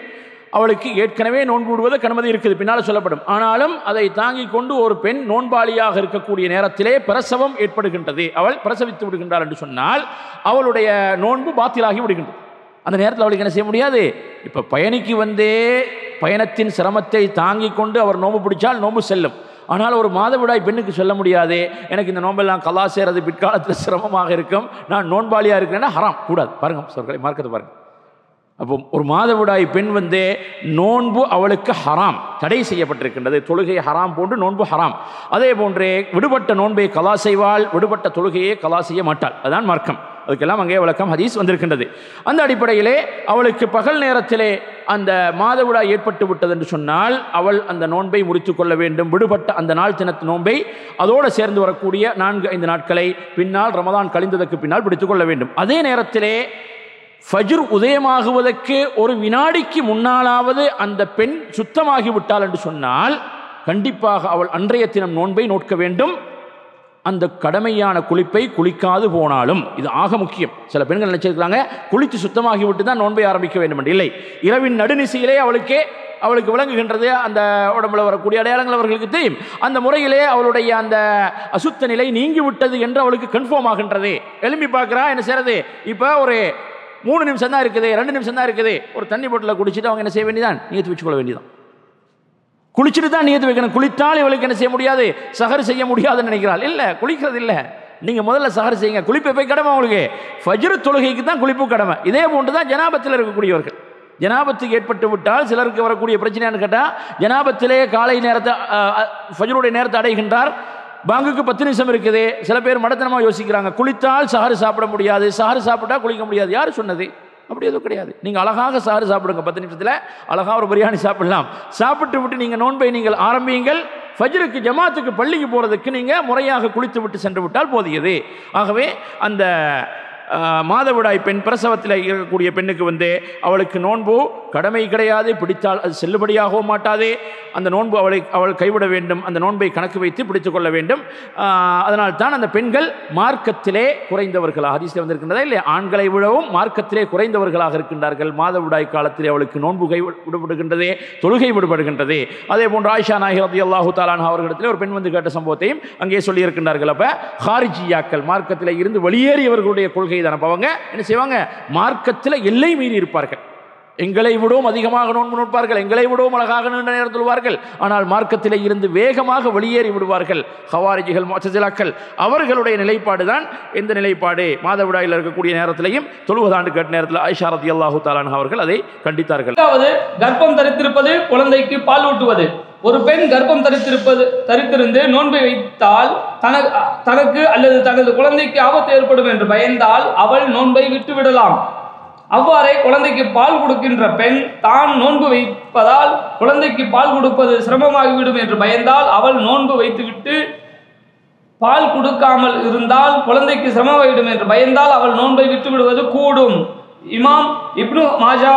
அவளுக்கு ஏற்கனவே நோன்பு விடுவதற்கு அனுமதி இருக்குது, பின்னால் சொல்லப்படும். ஆனாலும் அதை தாங்கிக் கொண்டு ஒரு பெண் நோன்பாளியாக இருக்கக்கூடிய நேரத்திலே பிரசவம் ஏற்படுகின்றது, அவள் பிரசவித்து விடுகின்றாள் என்று சொன்னால் அவளுடைய நோன்பு பாத்திலாகி விடுகின்றது. அந்த நேரத்தில் அவளுக்கு என்ன செய்ய முடியாது. இப்போ பயணிக்கு வந்தே பயணத்தின் சிரமத்தை தாங்கிக் கொண்டு அவர் நோன்பு பிடிச்சால் நோன்பு செல்லும். ஆனால் ஒரு மாதவிடாய் பெண்ணுக்கு சொல்ல முடியாது, எனக்கு இந்த நோன்பெல்லாம் கலா செய்கிறது பிற்காலத்தில் சிரமமாக இருக்கும், நான் நோன்பாளியாக இருக்கிறேன்னா ஹராம் கூடாது. பாருங்கள் சொல்கிறேன், மார்க்கத்தை பாருங்கள். அப்போ ஒரு மாதவிடாய் பெண் நோன்பு அவளுக்கு ஹராம், தடை செய்யப்பட்டிருக்கின்றது. தொழுகை ஹராம் போன்று நோன்பு ஹராம். அதே போன்றே விடுபட்ட நோன்பை கலா செய்வாள், விடுபட்ட தொழுகையை கலா செய்ய மாட்டாள். அதுதான் மார்க்கம். அதுக்கெல்லாம் அங்கே விளக்கம் ஹதீஸ் வந்திருக்கின்றது. அந்த அடிப்படையிலே அவளுக்கு பகல் நேரத்திலே அந்த மாதவிடாய் ஏற்பட்டு விட்டது என்று சொன்னால் அவள் அந்த நோன்பை முறித்து கொள்ள வேண்டும். விடுபட்ட அந்த நாள் தினத்து நோன்பை அதோடு சேர்ந்து வரக்கூடிய 4-5 நாட்களை பின்னால் ரமதான் கழிந்ததற்கு பின்னால் பிடித்துக் கொள்ள வேண்டும். அதே நேரத்திலே ஃபஜ்ர் உதயமாகுவதற்கு ஒரு வினாடிக்கு முன்னாலாவது அந்த பெண் சுத்தமாகிவிட்டாள் என்று சொன்னால் கண்டிப்பாக அவள் அன்றைய தினம் நோன்பை நோக்க வேண்டும். அந்த கடமையான குளிப்பை குளிக்காது போனாலும், இது ஆக முக்கியம். சில பெண்கள் நினைச்சிருக்கிறாங்க குளித்து சுத்தமாகிவிட்டு தான் நோன்பை ஆரம்பிக்க வேண்டும் என்று. இல்லை, இரவின் நடுநிசையிலே அவளுக்கு விளங்குகின்றது, அந்த உடம்புல வரக்கூடிய அடையாளங்கள் அவர்களுக்கு தெரியும். அந்த முறையிலே அவளுடைய அந்த அசுத்த நிலை நீங்கிவிட்டது என்று அவளுக்கு கன்ஃபார்ம் ஆகின்றது. எழுப்பி பார்க்குறா, என்ன செய்யறது, இப்போ ஒரு 3 நிமிஷம் தான் இருக்குது, 2 நிமிஷம் தான் இருக்குது, ஒரு தண்ணி போட்டில் குடிச்சிட்டு அவங்க என்ன செய்ய வேண்டியதான், நீயத்து வச்சுக்கொள்ள வேண்டியதான். குளிச்சுட்டு தான் நீயத்து வைக்கணும். குளித்தால் இவளுக்கு என்ன செய்ய முடியாது, சஹர் செய்ய முடியாதுன்னு நினைக்கிறாள். இல்லை, குளிக்கிறது இல்லை. நீங்கள் முதல்ல சஹர் செய்யுங்க. குளிப்பு போய் கடமை உங்களுக்கு. ஃபஜ்ர் தொழுகைக்கு தான் குளிப்பு கடமை. இதே போன்று தான் ஜனாபத்தில் இருக்கக்கூடியவர்கள். ஜனாபத்துக்கு ஏற்பட்டு விட்டால் சிலருக்கு வரக்கூடிய பிரச்சனைன்னு கேட்டால், ஜனாபத்திலே காலை நேரத்தை ஃபஜ்ருடைய நேரத்தை அடைகின்றார், பாங்குக்கு 10 நிமிஷம் இருக்குது. சில பேர் மடத்தனமாக யோசிக்கிறாங்க, குளித்தால் சஹர் சாப்பிட முடியாது, சஹர் சாப்பிட்டா குளிக்க முடியாது. யார் சொன்னது? அப்படி எதுவும் கிடையாது. நீங்கள் அழகாக சஹர் சாப்பிடுங்க, 10 நிமிஷத்தில் அழகாக ஒரு பிரியாணி சாப்பிடலாம். சாப்பிட்டு விட்டு நீங்கள் நோன்பை நீங்கள் ஆரம்பியுங்கள். ஃபஜ்ருக்கு ஜமாத்துக்கு பள்ளிக்கு போகிறதுக்கு நீங்கள் முறையாக குளித்து விட்டு சென்று விட்டால் போதியது. ஆகவே அந்த மாதவிடாய் பெண் பிரசவத்தில் இருக்கக்கூடிய பெண்ணுக்கு அவளுக்கு நோன்பு கடமை கிடையாது. பிடித்தால் அது செல்லுபடியாகவும் மாட்டாது. அந்த நோன்பு அவள் கைவிட வேண்டும். அந்த நோன்பை கணக்கு வைத்து பிடித்து கொள்ள வேண்டும். அதனால் தான் அந்த பெண்கள் மார்க்கத்திலே குறைந்தவர்களாக ஹதீஸில் வந்திருக்கின்றதா இல்லை, ஆண்களை விடவும் மார்க்கத்திலே குறைந்தவர்களாக இருக்கின்றார்கள். மாதவிடாய் காலத்திலே அவளுக்கு நோன்பு விடுபடுகின்றது, தொழுகை விடுபடுகின்றது. அதே போன்று ஆயிஷா நாயகி ரலியல்லாஹு தஆலா அன்ஹா அவர்களிடத்தில் ஒரு பெண் கேட்ட சம்பவத்தையும் அங்கே சொல்லியிருக்கின்றார்கள். அப்போ ஹாரிஜியாக்கள், மார்க்கத்தில் இருந்து வெளியேறியவர்களுடைய கொள்கை தான். அவங்க என்ன செய்வாங்க, மார்க்கத்தில் எல்லை மீறி இருப்பார்கள். எங்களை விடவும் அதிகமாக நோன்பு நோட்பார்கள், எங்களை விடவும் அழகாக நீண்ட நேரம் தொழுவார்கள். ஆனால் மார்க்கத்திலே இருந்து வேகமாக வெளியேறி விடுவார்கள். ஹவாரிஜிகள், முஅ்தஸிலாக்கள் அவர்களுடைய நிலைப்பாடு தான் எந்த நிலைப்பாடு, மாதவிடாயில் இருக்கக்கூடிய நேரத்திலையும் தொழுவதாண்டு கேட்ட நேரத்தில் ஆயிஷா ரலியல்லாஹு தஆலா அன்ஹா அவர்கள் அதை கண்டித்தார்கள். அதாவது கர்ப்பம் தரித்திருப்பது, குழந்தைக்கு பால் ஊட்டுவது. ஒரு பெண் கர்ப்பம் தரித்திருந்து நோன்பை வைத்தால் தனக்கு அல்லது தனது குழந்தைக்கு ஆபத்து ஏற்படும் என்று பயந்தால் அவள் நோன்பை விட்டுவிடலாம். அவ்வாறே குழந்தைக்கு பால் கொடுக்கின்ற பெண் தான் நோன்பு வைப்பதால் குழந்தைக்கு பால் கொடுப்பது சிரமமாகிவிடும் என்று பயந்தால் அவள் நோன்பு வைத்துவிட்டு பால் கொடுக்காமல் இருந்தால் குழந்தைக்கு சிரமமாகிவிடும் என்று பயந்தால் அவள் நோன்பை விட்டு விடுவது கூடும். இமாம் இப்னு மாஜா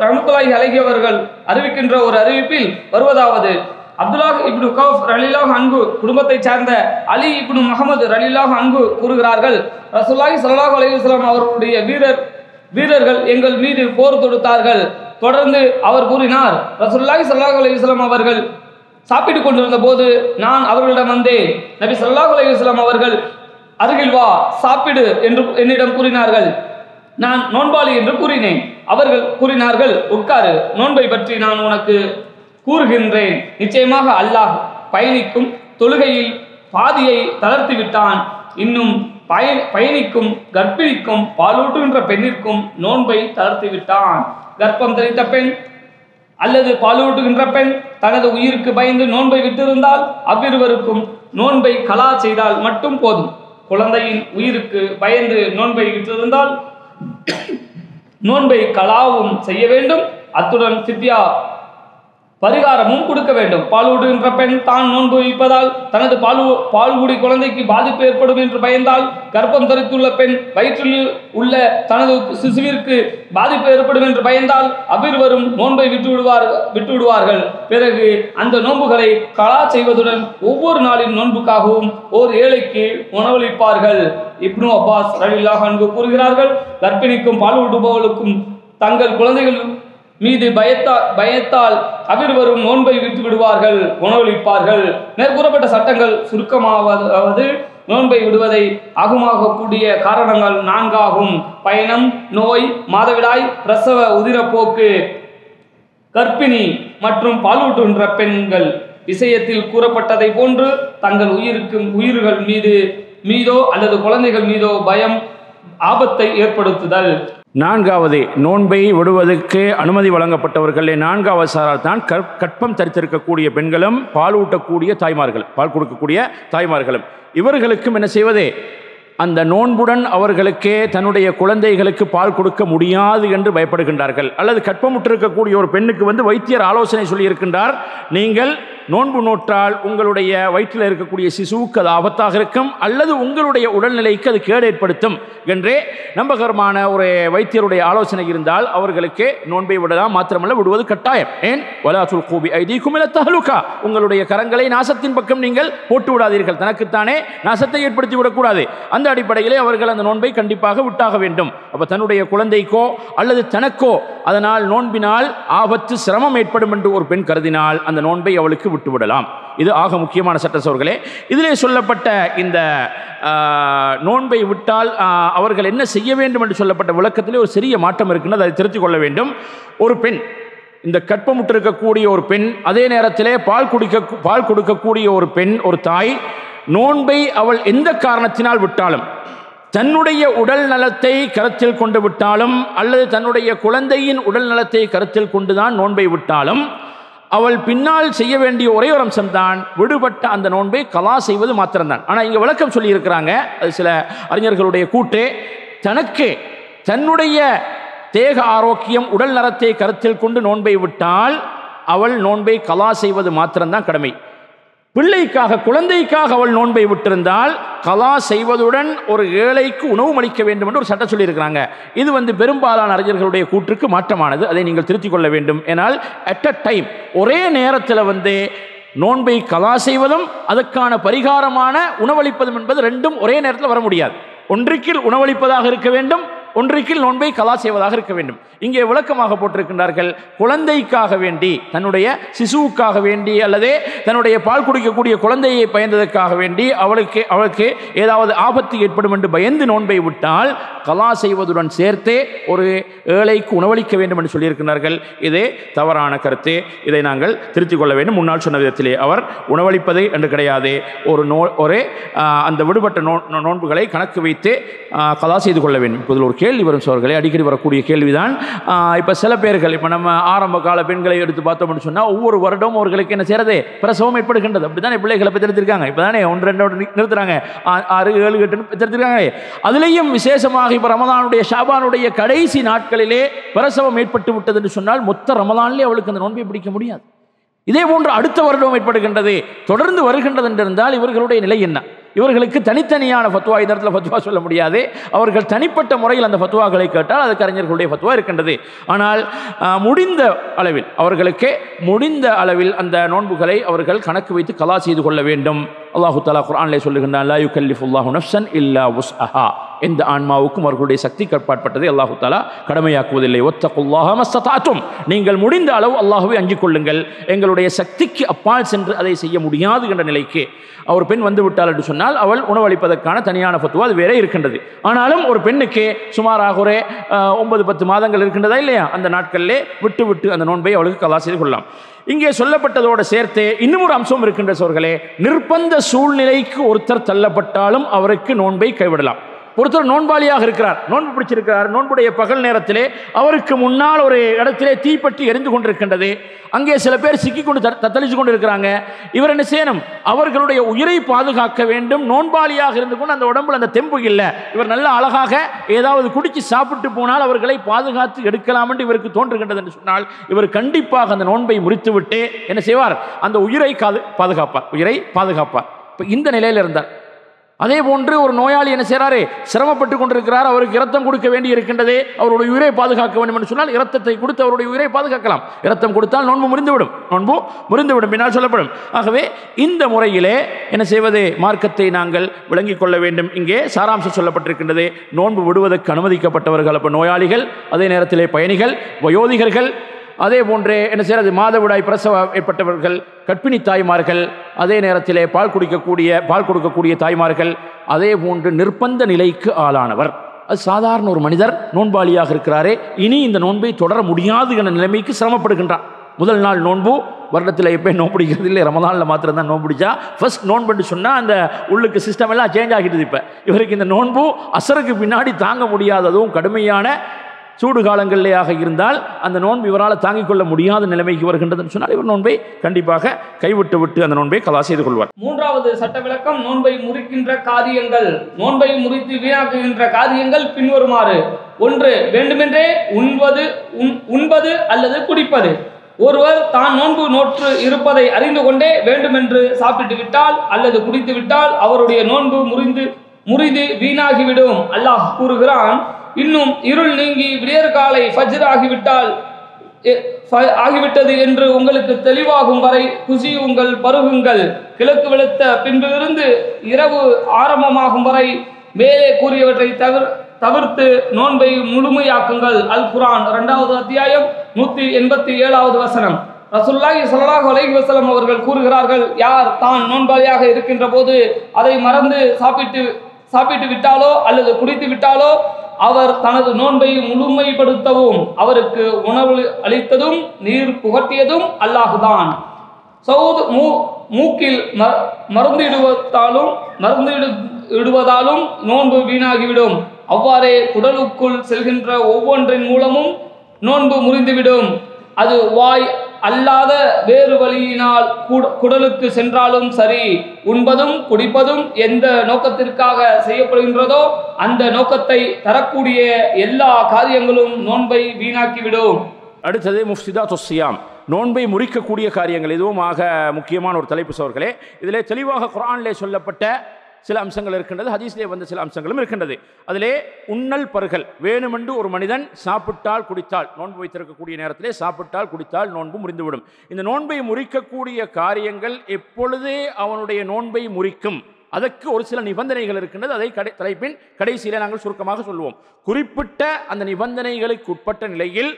ரஹ்மத்துல்லாஹி அலைஹி அவர்கள் அறிவிக்கின்ற ஒரு அறிவிப்பில் வருவதாவது, அப்துல்லாஹ் இப்னு கஃப் ரலியல்லாஹு அன்ஹு குடும்பத்தை சார்ந்த அலி இப்னு முஹம்மது ரலியல்லாஹு அன்ஹு கூறுகிறார்கள், ரசூலுல்லாஹி ஸல்லல்லாஹு அலைஹி வஸல்லம் அவர்களுடைய வீரர்கள் எங்கள் மீது போர் தொடுத்தார்கள். தொடர்ந்து அவர் கூறினார், ரசூலுல்லாஹி ஸல்லல்லாஹு அலைஹி வஸல்லம் அவர்கள் சாப்பிட்டுக் கொண்டிருந்த போது நான் அவர்களிடம் வந்தேன். நபி ஸல்லல்லாஹு அலைஹி வஸல்லம் அவர்கள் அருகில் வா, சாப்பிடு என்று என்னிடம் கூறினார்கள். நான் நோன்பாளி என்று கூறினேன். அவர்கள் கூறினார்கள், உட்காரு, நோன்பை பற்றி நான் உனக்கு கூறுகின்றேன். நிச்சயமாக அல்லாஹ் பயணிக்கும் தொழுகையில் பாதியை தளர்த்தி விட்டான். இன்னும் பயணிக்கும் கர்ப்பிணிக்கும் பாலூட்டுகின்ற பெண்ணிற்கும் நோன்பை தளர்த்தி விட்டான். கர்ப்பம் தரித்த பெண் அல்லது பாலூட்டுகின்ற பெண் தனது உயிருக்கு பயந்து நோன்பை விட்டிருந்தால் அவ்விருவருக்கும் நோன்பை கலா செய்தால் மட்டும் போதும். குழந்தையின் உயிருக்கு பயந்து நோன்பை விட்டிருந்தால் நோன்பை கலாவும் செய்ய வேண்டும். அத்துடன் சித்தியா பரிகாரமும் கொடுக்க வேண்டும். பாலூட்டுகின்ற பெண் தான் நோன்பு வைப்பதால் தனது பால்குடி குழந்தைக்கு பாதிப்பு ஏற்படும் என்று பயந்தால், கர்ப்பம் தரித்துள்ள பெண் வயிற்றில் உள்ள தனது சிசுவிற்கு பாதிப்பு ஏற்படும் என்று பயந்தால் அவ்விருவரும் நோன்பை விட்டுவிடுவார்கள். பிறகு அந்த நோன்புகளை கலா செய்வதுடன் ஒவ்வொரு நாளின் நோன்புக்காகவும் ஓர் ஏழைக்கு உணவளிப்பார்கள். இப்னு அப்பாஸ் ரலியல்லாஹு அன்ஹு கூறுகிறார்கள், கர்ப்பிணிக்கும் பாலூட்டுபவர்களுக்கும் தங்கள் குழந்தைகள் மீது பயத்தால் அவ்விருவரும் நோன்பை விட்டு விடுவார்கள், உணவளிப்பார்கள். மேற்கூறப்பட்ட சட்டங்கள் சுருக்கமாவது நோன்பை விடுவதை ஆகுமாகக்கூடிய காரணங்கள் 4 ஆகும். பயணம், நோய், மாதவிடாய், பிரசவ உதிரப்போக்கு, கர்ப்பிணி மற்றும் பாலூட்டுகின்ற பெண்கள். விஷயத்தில் கூறப்பட்டதை போன்று தங்கள் உயிர்கள் மீதோ அல்லது குழந்தைகள் மீதோ பயம் ஆபத்தை ஏற்படுத்துதல். நான்காவது, நோன்பை விடுவதற்கு அனுமதி வழங்கப்பட்டவர்களே நான்காவது சாரார் தான் கற்பம் தரித்திருக்கக்கூடிய பெண்களும் பால் ஊட்டக்கூடிய தாய்மார்கள், பால் கொடுக்கக்கூடிய தாய்மார்களும். இவர்களுக்கும் என்ன செய்வது? அந்த நோன்புடன் அவர்களுக்கே தன்னுடைய குழந்தைகளுக்கு பால் கொடுக்க முடியாது என்று பயப்படுகின்றார்கள். அல்லது கற்பமுற்றிருக்கக்கூடிய ஒரு பெண்ணுக்கு வைத்தியர் ஆலோசனை சொல்லியிருக்கின்றார், நீங்கள் நோன்பு நோற்றால் உங்களுடைய வயிற்றில் இருக்கக்கூடிய சிசுவுக்கு அது ஆபத்தாக இருக்கும், அல்லது உங்களுடைய உடல்நிலைக்கு அது கேடு ஏற்படுத்தும் என்றே நம்பகரமான ஒரு வைத்தியருடைய ஆலோசனை இருந்தால் அவர்களுக்கு நோன்பை விடலாம். மாத்திரமல்ல, விடுவது கட்டாயம். ஏன்? வலா துல்கூ பிஐதீக்கும் இலா தஹ்லுகா, உங்களுடைய கரங்களை நாசத்தின் பக்கம் நீங்கள் போட்டு விடாதீர்கள், தனக்குத்தானே நாசத்தை ஏற்படுத்தி விடக்கூடாது. அந்த அடிப்படையிலே அவர்கள் அந்த நோன்பை கண்டிப்பாக விட்டாக வேண்டும். அப்ப தன்னுடைய குழந்தைக்கோ அல்லது தனக்கோ அதனால் நோன்பினால் ஆபத்து சிரமம் ஏற்படும் என்று ஒரு பெண் கருதினால் அந்த நோன்பை அவளுக்கு விட்டுவிடலாம். இது ஆக முக்கியமான சட்ட சோர்களே. இதிலே சொல்லப்பட்ட இந்த நோன்பை விட்டால் அவர்கள் என்ன செய்ய வேண்டும் என்று சொல்லப்பட்ட விளக்கத்திலே ஒரு சிறிய மாற்றம் இருக்கின்றது, அதை திருத்திக் கொள்ள வேண்டும். ஒரு பெண், இந்த கற்பமுற்றிருக்கக்கூடிய ஒரு பெண், அதே நேரத்திலே பால் கொடுக்கக்கூடிய ஒரு பெண், ஒரு தாய், நோன்பை அவள் எந்த காரணத்தினால் விட்டாலும், தன்னுடைய உடல் நலத்தை கருத்தில் கொண்டு விட்டாலும் அல்லது தன்னுடைய குழந்தையின் உடல் நலத்தை கருத்தில் கொண்டுதான் நோன்பை விட்டாலும், அவள் பின்னால் செய்ய வேண்டிய ஒரே ஒரு அம்சம்தான் விடுபட்ட அந்த நோன்பை கலா செய்வது மாத்திரம்தான். ஆனால் இங்கே விளக்கம் சொல்லி இருக்கிறாங்க, அது சில அறிஞர்களுடைய கூற்று, தனக்கு தன்னுடைய தேக ஆரோக்கியம் உடல் நலத்தை கருத்தில் கொண்டு நோன்பை விட்டால் அவள் நோன்பை கலா செய்வது மாத்திரம்தான் கடமை. பிள்ளைக்காக, குழந்தைக்காக அவள் நோன்பை விட்டிருந்தால் கலா செய்வதுடன் ஒரு ஏழைக்கு உணவு அளிக்க வேண்டும் என்று ஒரு சட்டம் சொல்லியிருக்கிறாங்க. இது பெரும்பாலான அறிஞர்களுடைய கூற்றுக்கு மாற்றமானது, அதை நீங்கள் திருத்திக் கொள்ள வேண்டும். ஏனால் அட் அ டைம், ஒரே நேரத்தில் நோன்பை கலா செய்வதும் அதற்கான பரிகாரமான உணவளிப்பதும் என்பது ரெண்டும் ஒரே நேரத்தில் வர முடியாது. ஒன்றுக்கில் உணவளிப்பதாக இருக்க வேண்டும், ஒன்றுக்கில் நோன்பை கலா செய்வதாக இருக்க வேண்டும். இங்கே விளக்கமாக போட்டிருக்கின்றார்கள், குழந்தைக்காக வேண்டி, தன்னுடைய சிசுவுக்காக வேண்டி அல்லது தன்னுடைய பால் குடிக்கக்கூடிய குழந்தையை பயந்ததற்காக வேண்டி அவளுக்கு ஏதாவது ஆபத்து ஏற்படும் என்று பயந்து நோன்பை விட்டால் கலா செய்வதுடன் சேர்த்தே ஒரு ஏழைக்கு உணவளிக்க வேண்டும் என்று சொல்லியிருக்கிறார்கள். இது தவறான கருத்து, இதை நாங்கள் திருத்திக் கொள்ள வேண்டும். முன்னால் சொன்ன விதத்திலே அவர் உணவளிப்பது என்று கிடையாது, ஒரு அந்த விடுபட்ட நோன்புகளை கணக்கு வைத்து கலா செய்து கொள்ள வேண்டும். இப்போது ஒரு கேள்வி வரும் சோர்களே, அடிக்கடி வரக்கூடிய கேள்விதான். இப்போ சில பேர்கள், இப்போ நம்ம ஆரம்ப கால பெண்களை எடுத்து பார்த்தோம்னு சொன்னால் ஒவ்வொரு வருடமும் அவர்களுக்கு என்ன செய்யறது? பிரசவம் ஏற்படுகின்றது. அப்படி தானே பிள்ளைகளை பெற்றெடுத்திருக்காங்க. இப்போ தானே 1-2 நிறுத்துறாங்க, 6-7-8 பெற்றெடுத்திருக்காங்க. அதுலேயும் விசேஷமாக இப்போ ரமலானுடைய ஷாபானுடைய கடைசி நாட்களிலே பிரசவம் ஏற்பட்டு விட்டது என்று சொன்னால் மொத்த ரமலானிலே அவளுக்கு அந்த நோன்பை பிடிக்க முடியாது. இதே போன்று அடுத்த வருடம் ஏற்படுகின்றது, தொடர்ந்து வருகின்றது என்றிருந்தால் இவர்களுடைய நிலை என்ன? இவர்களுக்கு தனித்தனியான ஃபத்வா, இந்த இடத்துல ஃபத்வா சொல்ல முடியாது. அவர்கள் தனிப்பட்ட முறையில் அந்த ஃபத்வாக்களை கேட்டால் அதுக்கு அறிஞர்களுடைய ஃபத்வா இருக்கின்றது. ஆனால் முடிந்த அளவில், அவர்களுக்கு முடிந்த அளவில் அந்த நோன்புகளை அவர்கள் கணக்கு வைத்து கலா செய்து கொள்ள வேண்டும். அல்லாஹு தஆலா குர்ஆனிலே சொல்லுகின்றான், லா யுகல்லிஃபுல்லாஹு நஃப்ஸன் இல்லா வுஸ்அஹா, எந்த ஆன்மாவுக்கும் அவர்களுடைய சக்தி கட்டுப்பாட்பட்டதை அல்லாஹு தஆலா கடமையாக்குவதில்லை. வத்தகுல்லாஹ மஸ்ததாத்தும், நீங்கள் முடிந்த அளவு அல்லாஹ்வை அஞ்சிக் கொள்ளுங்கள். எங்களுடைய சக்திக்கு அப்பால் சென்று அதை செய்ய முடியாது என்ற நிலைக்கு ஒரு பெண் வந்து விட்டாள் என்று சொன்னால் அவள் உணவளிப்பதற்கான தனியான ஃபத்வா அது வேறே இருக்கின்றது. ஆனாலும் ஒரு பெண்ணுக்கு சுமாராக ஒரு 9-10 மாதங்கள் இருக்கின்றதா இல்லையா, அந்த நாட்களிலே விட்டு அந்த நோன்பை அவளுக்கு கலா செய்து கொள்ளலாம். இங்கே சொல்லப்பட்டதோடு சேர்த்து இன்னும் ஒரு அம்சம் இருக்கின்ற சோர்களே, நிர்பந்த சூழ்நிலைக்கு ஒருத்தர் தள்ளப்பட்டாலும் அவருக்கு நோன்பை கைவிடலாம். ஒருத்தர் நோன்பாளியாக இருக்கிறார், நோன்பு பிடிச்சிருக்கிறார், நோன்புடைய பகல் நேரத்திலே அவருக்கு முன்னால் ஒரு இடத்திலே தீப்பற்றி எரிந்து கொண்டிருக்கின்றது. அங்கே சில பேர் சிக்கிக்கொண்டு தத்தளிச்சு கொண்டு இருக்கிறாங்க. இவர் என்ன செய்யணும்? அவர்களுடைய உயிரை பாதுகாக்க வேண்டும். நோன்பாளியாக இருந்து கொண்டு அந்த உடம்புல அந்த தெம்பு இல்லை, இவர் நல்ல அழகாக ஏதாவது குடிச்சு சாப்பிட்டு போனால் அவர்களை பாதுகாத்து எடுக்கலாம் என்று இவருக்கு தோன்றுகின்றது என்று சொன்னால் இவர் கண்டிப்பாக அந்த நோன்பை முறித்துவிட்டு என்ன செய்வார்? அந்த உயிரை பாதுகாப்பார். இப்போ இந்த நிலையில் இருந்தார். அதே போன்று ஒரு நோயாளி என்ன செய்கிறாரு? சிரமப்பட்டு கொண்டிருக்கிறார், அவருக்கு இரத்தம் கொடுக்க வேண்டி இருக்கின்றது, அவருடைய உயிரை பாதுகாக்க வேண்டும் என்று சொன்னால் இரத்தத்தை கொடுத்து அவருடைய உயிரை பாதுகாக்கலாம். இரத்தம் கொடுத்தால் நோன்பு முறிந்துவிடும் பின்னால் சொல்லப்படும். ஆகவே இந்த முறையிலே என்ன செய்வது? மார்க்கத்தை நாங்கள் விளங்கிக் கொள்ள வேண்டும். இங்கே சாராம்சம் சொல்லப்பட்டிருக்கின்றது, நோன்பு விடுவதற்கு அனுமதிக்கப்பட்டவர்கள் அப்போ நோயாளிகள், அதே நேரத்திலே பயணிகள், வயோதிகர்கள், அதே போன்றே என்ன செய்யறது? மாதவிடாய் பிரசவம் ஏற்பட்டவர்கள், கர்ப்பிணி தாய்மார்கள், அதே நேரத்திலே பால் கொடுக்கக்கூடிய தாய்மார்கள், அதே போன்று நிர்பந்த நிலைக்கு ஆளானவர். அது சாதாரண ஒரு மனிதர் நோன்பாளியாக இருக்கிறாரே, இனி இந்த நோன்பை தொடர முடியாது என்ற நிலைமைக்கு சிரமப்படுகின்றார். முதல் நாள் நோன்பு வருடத்தில் எப்போ நோன்பு பிடிக்கிறது இல்லை, ரமதானில் மாத்திரம் தான் நோன்பு பிடிச்சா ஃபர்ஸ்ட் நோன்புன்னு சொன்னால் அந்த உள்ளுக்கு சிஸ்டம் எல்லாம் சேஞ்ச் ஆகிடுது. இப்போ இவருக்கு இந்த நோன்பு அசருக்கு பின்னாடி தாங்க முடியாததும் கடுமையான சூடு காலங்களிலேயாக இருந்தால் அந்த நோன்பு இவரால் தாங்கிக் கொள்ள முடியாத நிலைமைக்கு வருகின்றதுன்னு சொன்னால் இவர் நோன்பை கண்டிப்பாக கைவிட்டு அந்த நோன்பை கலா செய்து கொள்வார். மூன்றாவது சட்ட விளக்கம், நோன்பை முறிக்கின்ற காரியங்கள். நோன்பை முறித்து வீணாக்குகின்ற காரியங்கள் பின்வருமாறு: 1. வேண்டுமென்றே உண்பது அல்லது குடிப்பது. ஒருவர் தான் நோன்பு நோற்று இருப்பதை அறிந்து கொண்டே வேண்டுமென்று சாப்பிட்டு விட்டால் அல்லது குடித்து விட்டால் அவருடைய நோன்பு முறிந்து வீணாகிவிடும். அல்லாஹ் கூறுகிறான், இன்னும் இருள் நீங்கி விடியற்காலை ஃபஜ்ர் ஆகிவிட்டது என்று உங்களுக்கு தெளிவாகும் வரை குசியுங்கள், பருகுங்கள். கிழக்கு வெளுத்த பின்பிலிருந்து இரவு ஆரம்பமாகும் வரை மேலே கூறியவற்றை தவிர்த்து நோன்பை முழுமையாக்குங்கள். அல் குர்ஆன் 2வது அத்தியாயம் 187வது வசனம். ரசூலுல்லாஹி ஸல்லல்லாஹு அலைஹி வஸல்லம் அவர்கள் கூறுகிறார்கள், யார் தான் நோன்பாளியாக இருக்கின்ற போது அதை மறந்து சாப்பிட்டு விட்டாலோ அல்லது குடித்து விட்டாலோ அவர் தனது நோன்பை முழுமைப்படுத்தவும் அவருக்கு உணவு அளித்ததும் நீர் புகட்டியதும் அல்லாஹுதான். சவுத் மூக்கில் மருந்திடுவதாலும் நோன்பு வீணாகிவிடும். அவ்வாறே குடலுக்குள் செல்கின்ற ஒவ்வொன்றின் மூலமும் நோன்பு முறிந்துவிடும். அது வாய் அல்லாத வேறு வழியினால் குடலுக்கு சென்றாலும் சரி. உண்பதும் குடிப்பதும் எந்த நோக்கத்திற்காக செய்யப்படுகின்றதோ அந்த நோக்கத்தை தரக்கூடிய எல்லா காரியங்களும் நோன்பை வீணாக்கிவிடும். அடுத்தது முஃப்சிதாத்து ஸியாம், நோன்பை முறிக்கக்கூடிய காரியங்கள். இதுவும் ஆக முக்கியமான ஒரு தலைப்பு சோர்களே. இதிலே தெளிவாக குர்ஆனிலே சொல்லப்பட்ட சில அம்சங்கள் இருக்கின்றது, ஹதீஸிலே வந்த சில அம்சங்களும் இருக்கின்றது. அதிலே உண்ணல் பருகல். வேணுமென்று ஒரு மனிதன் சாப்பிட்டால் குடித்தால், நோன்பு வைத்திருக்கக்கூடிய நேரத்திலே சாப்பிட்டால் குடித்தால் நோன்பு முறிந்துவிடும். இந்த நோன்பை முறிக்கக்கூடிய காரியங்கள் எப்பொழுதே அவனுடைய நோன்பை முறிக்கும், அதற்கு ஒரு சில நிபந்தனைகள் இருக்கின்றது. அதை தலைப்பின் கடைசியிலே நாங்கள் சுருக்கமாக சொல்லுவோம். குறிப்பிட்ட அந்த நிபந்தனைகளுக்கு உட்பட்ட நிலையில்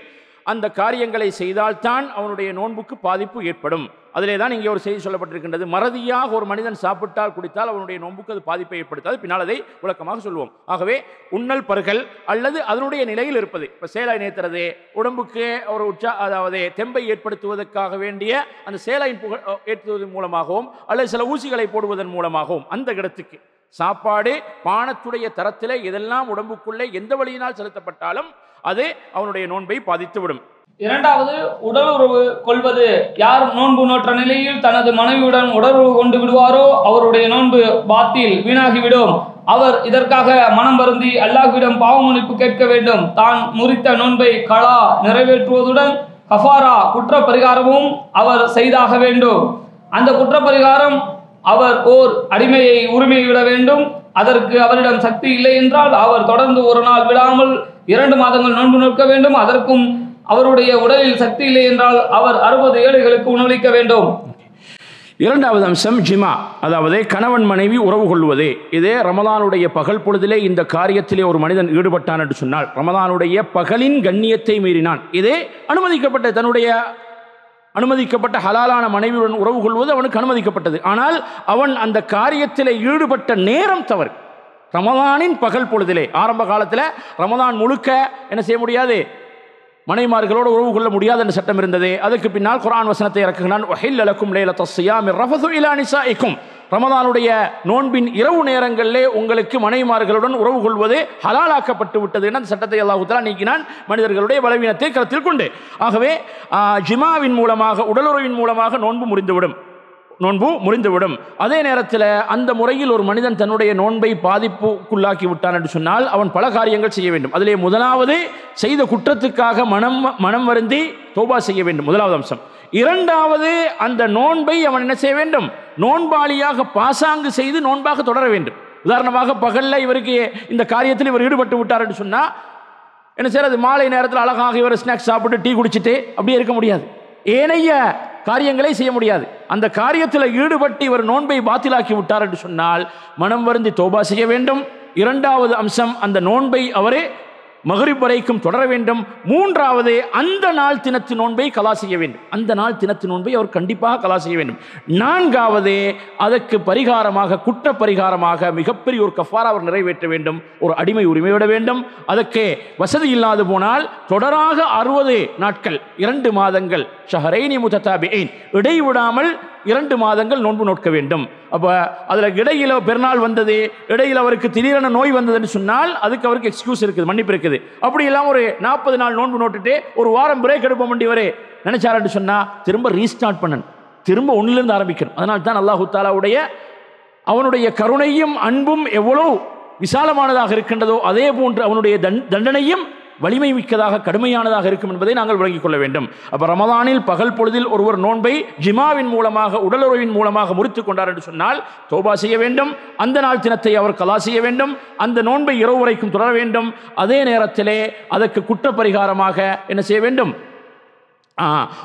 அந்த காரியங்களை செய்தால்தான் அவனுடைய நோன்புக்கு பாதிப்பு ஏற்படும். அதிலே தான் இங்கே ஒரு செய்தி சொல்லப்பட்டிருக்கின்றது, மறதியாக ஒரு மனிதன் சாப்பிட்டால் குடித்தால் அவனுடைய நோன்புக்கு அது பாதிப்பை ஏற்படுத்தாது. பின்னால் அதை விளக்கமாக சொல்லுவோம். ஆகவே உண்ணல் பருகல் அல்லது அதனுடைய நிலையில் இருப்பது, இப்போ சேலாய் நேர்த்துறது, உடம்புக்கு ஒரு அதாவது தெம்பை ஏற்படுத்துவதற்காக வேண்டிய அந்த சேலாயின் ஏற்றுவதன் மூலமாகவும் அல்லது சில ஊசிகளை போடுவதன் மூலமாகவும் அந்த இடத்துக்கு சாப்பாடு பானத்துடைய தரத்திலே எதெல்லாம் உடம்புக்குள்ளே எந்த வழியினால் செலுத்தப்பட்டாலும் அது அவனுடைய நோன்பை பாதித்துவிடும். இரண்டாவது, உடலுறவு கொள்வது. யார் நோன்பு நோற்ற நிலையில் தனது மனைவியுடன் உடலுறவு கொண்டு விடுவாரோ அவருடைய நோன்பு பாத்தில் வீணாகிவிடும். அவர் இதற்காக மனம் வருந்தி அல்லாஹ்விடம் பாவ மன்னிப்பு கேட்க வேண்டும். தான் முறித்த நோன்பை கலா நிறைவேற்றுவதுடன் கஃபாரா குற்ற பரிகாரமும் அவர் செய்தாக வேண்டும். அந்த குற்ற பரிகாரம் அவர் ஓர் அடிமையை உரிமை விட வேண்டும். அதற்கு அவரிடம் சக்தி இல்லை என்றால் அவர் தொடர்ந்து ஒரு நாள் விடாமல் 2 மாதங்கள் நோன்பு நோக்க வேண்டும். அதற்கும் அவருடைய உடலில் சக்தி இல்லை என்றால் அவர் 60 ஏழைகளுக்கு உணவளிக்க வேண்டும். இரண்டாவது அம்சம் ஜிமா, அதாவது கணவன் மனைவி உறவு கொள்வது. இதே ரமலானுடைய பகல் பொழுதிலே இந்த காரியத்திலே ஒரு மனிதன் ஈடுபட்டான் என்று சொன்னால் ரமலானுடைய பகலின் கண்ணியத்தை மீறினான். இதே அனுமதிக்கப்பட்ட ஹலாலான மனைவியுடன் உறவு கொள்வது அவனுக்கு அனுமதிக்கப்பட்டது. ஆனால் அவன் அந்த காரியத்தில் ஈடுபட்ட நேரம் தவறு. ரமலானின் பகல் பொழுதிலே, ஆரம்ப காலத்தில் ரமலான் முழுக்க என்ன செய்ய முடியாது, மனைமார்களோடு உறவு கொள்ள முடியாது என்ற சட்டம் இருந்தது. அதுக்கு பின்னால் குர்ஆன் வசனத்தை இறக்குகிறான், வஹில்ல லக்கும் லைலத்தஸ் ஸியாமி ரஃபது இலா நிசாஇக்கும். ரமலானுடைய நோன்பின் இரவு நேரங்களிலே உங்களுக்கு மனைமார்களுடன் உறவு கொள்வது ஹலாலாக்கப்பட்டு விட்டது என்ற சட்டத்தை அல்லாஹ் தஆலா நீக்கினான், மனிதர்களுடைய பலவீனத்தை கருத்தில் கொண்டு. ஆகவே ஜிமாவின் மூலமாக, உடலுறவின் மூலமாக நோன்பு முறிந்துவிடும். அதே நேரத்தில் அந்த முறையில் ஒரு மனிதன் தன்னுடைய நோன்பை பாதிப்புக்குள்ளாக்கி விட்டான் என்று சொன்னால் அவன் பல காரியங்கள் செய்ய வேண்டும். அதிலே முதலாவது, செய்த குற்றத்துக்காக மனம் வருந்தி தௌபா செய்ய வேண்டும், முதலாவது அம்சம். இரண்டாவது, அந்த நோன்பை அவன் என்ன செய்ய வேண்டும், நோன்பாளியாக பாசாங்கு செய்து நோன்பாக தொடர வேண்டும். உதாரணமாக பகலில் இவருக்கு இந்த காரியத்தில் இவர் ஈடுபட்டு விட்டார் என்று சொன்னால் என்ன செய்யறது, மாலை நேரத்தில் அழகாக இவர் ஸ்நாக்ஸ் சாப்பிட்டு டீ குடிச்சிட்டு அப்படியே இருக்க முடியாது, ஏனைய காரியங்களை செய்ய முடியாது. அந்த காரியத்தில் ஈடுபட்டு இவர் நோன்பை பாத்திலாக்கி விட்டார் என்று சொன்னால் மனம் வருந்தி தௌபா செய்ய வேண்டும். இரண்டாவது அம்சம், அந்த நோன்பை அவரே மகரிப் வரைக்கும் தொடர வேண்டும். மூன்றாவது, அந்த நாள் தினத்து நோன்பை கலா செய்ய வேண்டும். அந்த நாள் தினத்து நோன்பை அவர் கண்டிப்பாக கலா செய்ய வேண்டும். நான்காவது, அதற்கு பரிகாரமாக, குற்ற பரிகாரமாக மிகப்பெரிய ஒரு கஃபாரா அவர் நிறைவேற்ற வேண்டும். ஒரு அடிமை உரிமை விட வேண்டும். அதற்கு வசதி இல்லாது போனால் தொடராக 60 நாட்கள், 2 மாதங்கள், ஷஹரைனி முத்ததாபியின், இடைவிடாமல் 2 மாதங்கள் நோன்பு நோக்க வேண்டும். அப்போ அதில் இடையில பெருநாள் வந்தது, இடையில் அவருக்கு திடீரென நோய் வந்ததுன்னு சொன்னால் அதுக்கு அவருக்கு எக்ஸ்கியூஸ் இருக்குது, மன்னிப்பு இருக்குது. அப்படி இல்லாமல் ஒரு 40 நாள் நோன்பு நோட்டுட்டு ஒரு வாரம் பிரேக் எடுப்ப வேண்டியவரே நினைச்சாருன்னு சொன்னால் திரும்ப ரீஸ்டார்ட் பண்ணணும், திரும்ப ஒன்றிலிருந்து ஆரம்பிக்கணும். அதனால் தான் அல்லாஹு தாலாவுடைய அவனுடைய கருணையும் அன்பும் எவ்வளோ விசாலமானதாக இருக்கின்றதோ அதே போன்று அவனுடைய தண்டனையும் வலிமை மிக்கதாக, கடுமையானதாக இருக்கும் என்பதை நாங்கள் விளங்கிக் கொள்ள வேண்டும். அப்போ ரமதானில் பகல் பொழுதில் ஒருவர் நோன்பை ஜிமாவின் மூலமாக, உடலுறவின் மூலமாக முறித்துக் கொண்டார் என்று சொன்னால் தௌபா செய்ய வேண்டும். அந்த நாள் தினத்தை அவர் கலா செய்ய வேண்டும். அந்த நோன்பை இரவு வரைக்கும் தொடர வேண்டும். அதே நேரத்திலே அதற்கு குற்றப்பரிகாரமாக என்ன செய்ய வேண்டும்?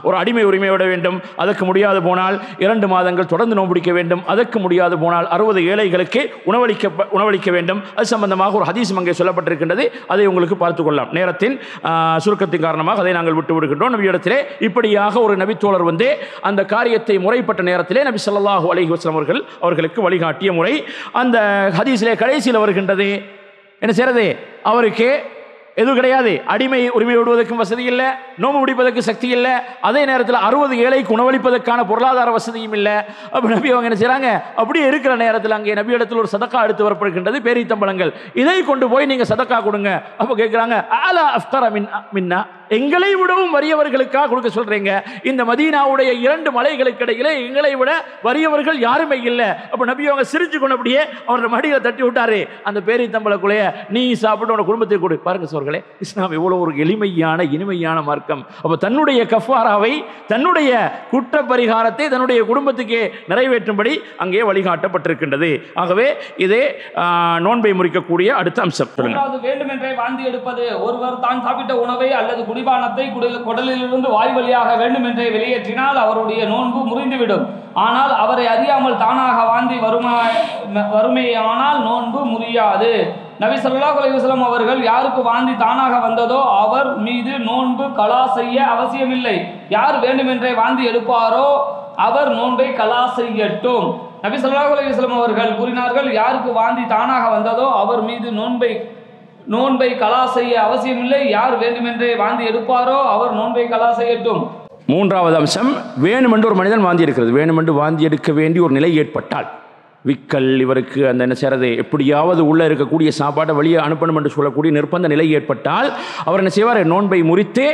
ஒரு அடிமை உரிமை விட வேண்டும். அதற்கு முடியாது போனால் 2 மாதங்கள் தொடர்ந்து நோம்பிடிக்க வேண்டும். அதற்கு முடியாது போனால் 60 ஏழைகளுக்கு உணவளிக்க வேண்டும். அது சம்பந்தமாக ஒரு ஹதீஸ் அங்கே சொல்லப்பட்டிருக்கின்றது. அதை உங்களுக்கு பார்த்துக் கொள்ளலாம். நேரத்தின் சுருக்கத்தின் காரணமாக அதை நாங்கள் விட்டு விடுகின்றோம். நபியிடத்திலே இப்படியாக ஒரு நபித்தோழர் வந்து அந்த காரியத்தை முறைப்பட்ட நேரத்திலே நபி ஸல்லல்லாஹு அலைஹி வஸல்லம் அவர்களுக்கு வழிகாட்டிய முறை அந்த ஹதீஸிலே கடைசியில் வருகின்றது. என்ன செய்யறது? அவருக்கு எதுவும் கிடையாது, அடிமை உரிமை விடுவதற்கும் வசதி இல்லை, நோம்பு பிடிப்பதற்கு சக்தி இல்லை, அதே நேரத்தில் 60 ஏழைக்கு உணவளிப்பதற்கான பொருளாதார வசதியும் இல்லை. அப்போ நபி அவங்க என்ன செய்கிறாங்க? அப்படியே இருக்கிற நேரத்தில் அங்கே நபி இடத்தில் ஒரு சதக்கா எடுத்து வரப்படுகின்றது, பேரித்தம்பழங்கள். இதை கொண்டு போய் நீங்கள் சதக்கா கொடுங்க. அப்போ கேட்குறாங்க, ஆலா அஃப்தர மின்னா, எங்களை விடவும் வறியவர்களுக்காக கொடுக்க சொல்றீங்க? இந்த மதீனாவுடைய 2 மலைகளுக்கு இடையிலே எங்களை விட வறியவர்கள் யாருமே இல்லை. அப்போ நபி அவங்க சிரிச்சு கொண்டு அப்படியே அவரோட மடியில் தட்டி விட்டாரு, அந்த பேரித்தம்பழக்குள்ளைய நீ சாப்பிட்டு உன குடும்பத்தை கொடு. பாருங்க சோர்களே, இஸ்லாம் எவ்வளவு ஒரு எளிமையான இனிமையான மார்க்கம். அப்போ தன்னுடைய கஃபாராவை, தன்னுடைய குற்ற பரிகாரத்தை தன்னுடைய குடும்பத்துக்கே நிறைவேற்றும்படி அங்கே வழிகாட்டப்பட்டிருக்கின்றது. ஆகவே இதே நோன்பை முறிக்கக்கூடிய அடுத்த அம்சம். வேண்டுமென்றே வாந்தி எடுப்பது. ஒருவர் தான் சாப்பிட்ட உணவை அல்லது குடிபானத்தை குடலிலிருந்து வாய் வழியாக வேண்டுமென்றே வெளியேற்றினால் அவருடைய நோன்பு முறிந்துவிடும். ஆனால் அவரை அறியாமல் தானாக வாந்தி வறுமையானால் நோன்பு முறியாது. நபி ஸல்லல்லாஹு அலைஹி வஸல்லம் அவர்கள் யாருக்கு வாந்தி தானாக வந்ததோ அவர் மீது நோன்பு கலா செய்ய அவசியமில்லை. யார் வேண்டுமென்றே வாந்தி எடுப்பாரோ அவர் நோன்பை கலா செய்யட்டும். நபி ஸல்லல்லாஹு அலைஹி வஸல்லம் அவர்கள் கூறினார்கள், யாருக்கு வாந்தி தானாக வந்ததோ அவர் மீது நோன்பை கலா செய்ய அவசியமில்லை. யார் வேண்டுமென்றே வாந்தி எடுப்பாரோ அவர் நோன்பை கலா செய்யட்டும். மூன்றாவது அம்சம், வேணுமென்று ஒரு மனிதன் வாந்தி எடுக்கிறது. வேணுமென்று வாந்தி எடுக்க வேண்டிய ஒரு நிலை ஏற்பட்டால், விக்கல், இவருக்கு அந்த என்ன செய்கிறது, எப்படியாவது உள்ளே இருக்கக்கூடிய சாப்பாட்டை வெளியே அனுப்பணும் என்று சொல்லக்கூடிய நிர்பந்த நிலை ஏற்பட்டால் அவர் என்ன செய்வார்? நோன்பை முறித்தே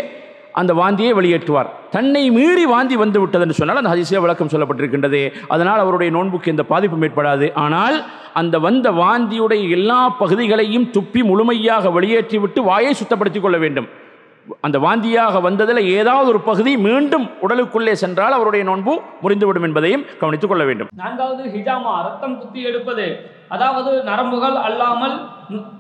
அந்த வாந்தியை வெளியேற்றுவார். தன்னை மீறி வாந்தி வந்து விட்டது என்று சொன்னால் அந்த ஹதீஸிலே விளக்கம் சொல்லப்பட்டிருக்கின்றது. அதனால் அவருடைய நோன்புக்கு எந்த பாதிப்பும் ஏற்படாது. ஆனால் அந்த வந்த வாந்தியுடைய எல்லா பகுதிகளையும் துப்பி முழுமையாக வெளியேற்றிவிட்டு வாயை சுத்தப்படுத்திக் கொள்ள வேண்டும். அந்த வாந்தியாக வந்ததில் ஏதாவது ஒரு பகுதி மீண்டும் உடலுக்குள்ளே சென்றால் அவருடைய நோன்பு முறிந்துவிடும் என்பதையும் கவனித்துக் கொள்ள வேண்டும். 4வது ஹிஜாமா, ரத்தம் குத்தி எடுப்பது. அதாவது நரம்புகள் அல்லாமல்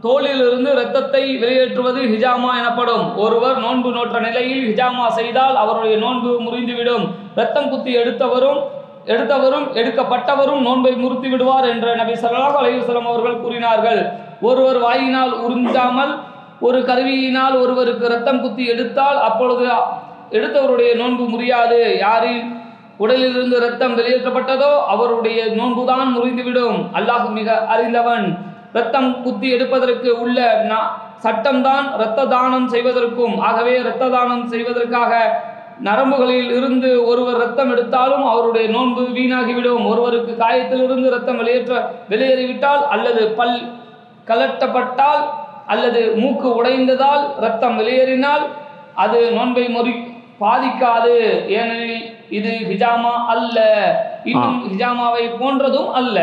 தோலிலிருந்து இரத்தத்தை வெளியேற்றுவது ஹிஜாமா எனப்படும். ஒருவர் நோன்பு நோற்ற நிலையில் ஹிஜாமா செய்தால் அவருடைய நோன்பு முறிந்துவிடும். ரத்தம் குத்தி எடுத்தவரும் எடுக்கப்பட்டவரும் நோன்பை முறித்து விடுவார் என்று நபி ஸல்லல்லாஹு அலைஹி வஸல்லம் அவர்கள் கூறினார்கள். ஒருவர் வாயினால் உறிஞ்சாமல் ஒரு கருவியினால் ஒருவருக்கு ரத்தம் குத்தி எடுத்தால் அப்பொழுது எடுத்தவருடைய நோன்பு முறியாது. யாரின் உடலிலிருந்து ரத்தம் வெளியேற்றப்பட்டதோ அவருடைய நோன்புதான் முறிந்துவிடும். அல்லாஹ் மிக அறிந்தவன். ரத்தம் குத்தி எடுப்பதற்கு உள்ள சட்டம்தான் இரத்த தானம் செய்வதற்கும். ஆகவே இரத்த தானம் செய்வதற்காக நரம்புகளில் இருந்து ஒருவர் ரத்தம் எடுத்தாலும் அவருடைய நோன்பு வீணாகிவிடும். ஒருவருக்கு காயத்திலிருந்து ரத்தம் வெளியேறிவிட்டால் அல்லது பல் கலட்டப்பட்டால் அல்லது மூக்கு உடைந்ததால் ரத்தம் வெளியேறினால் அது நோன்பை பாதிக்காது. ஏனெனில் இது ஹிஜாமா அல்ல, இன்னும் ஹிஜாமாவை போன்றதும் அல்ல.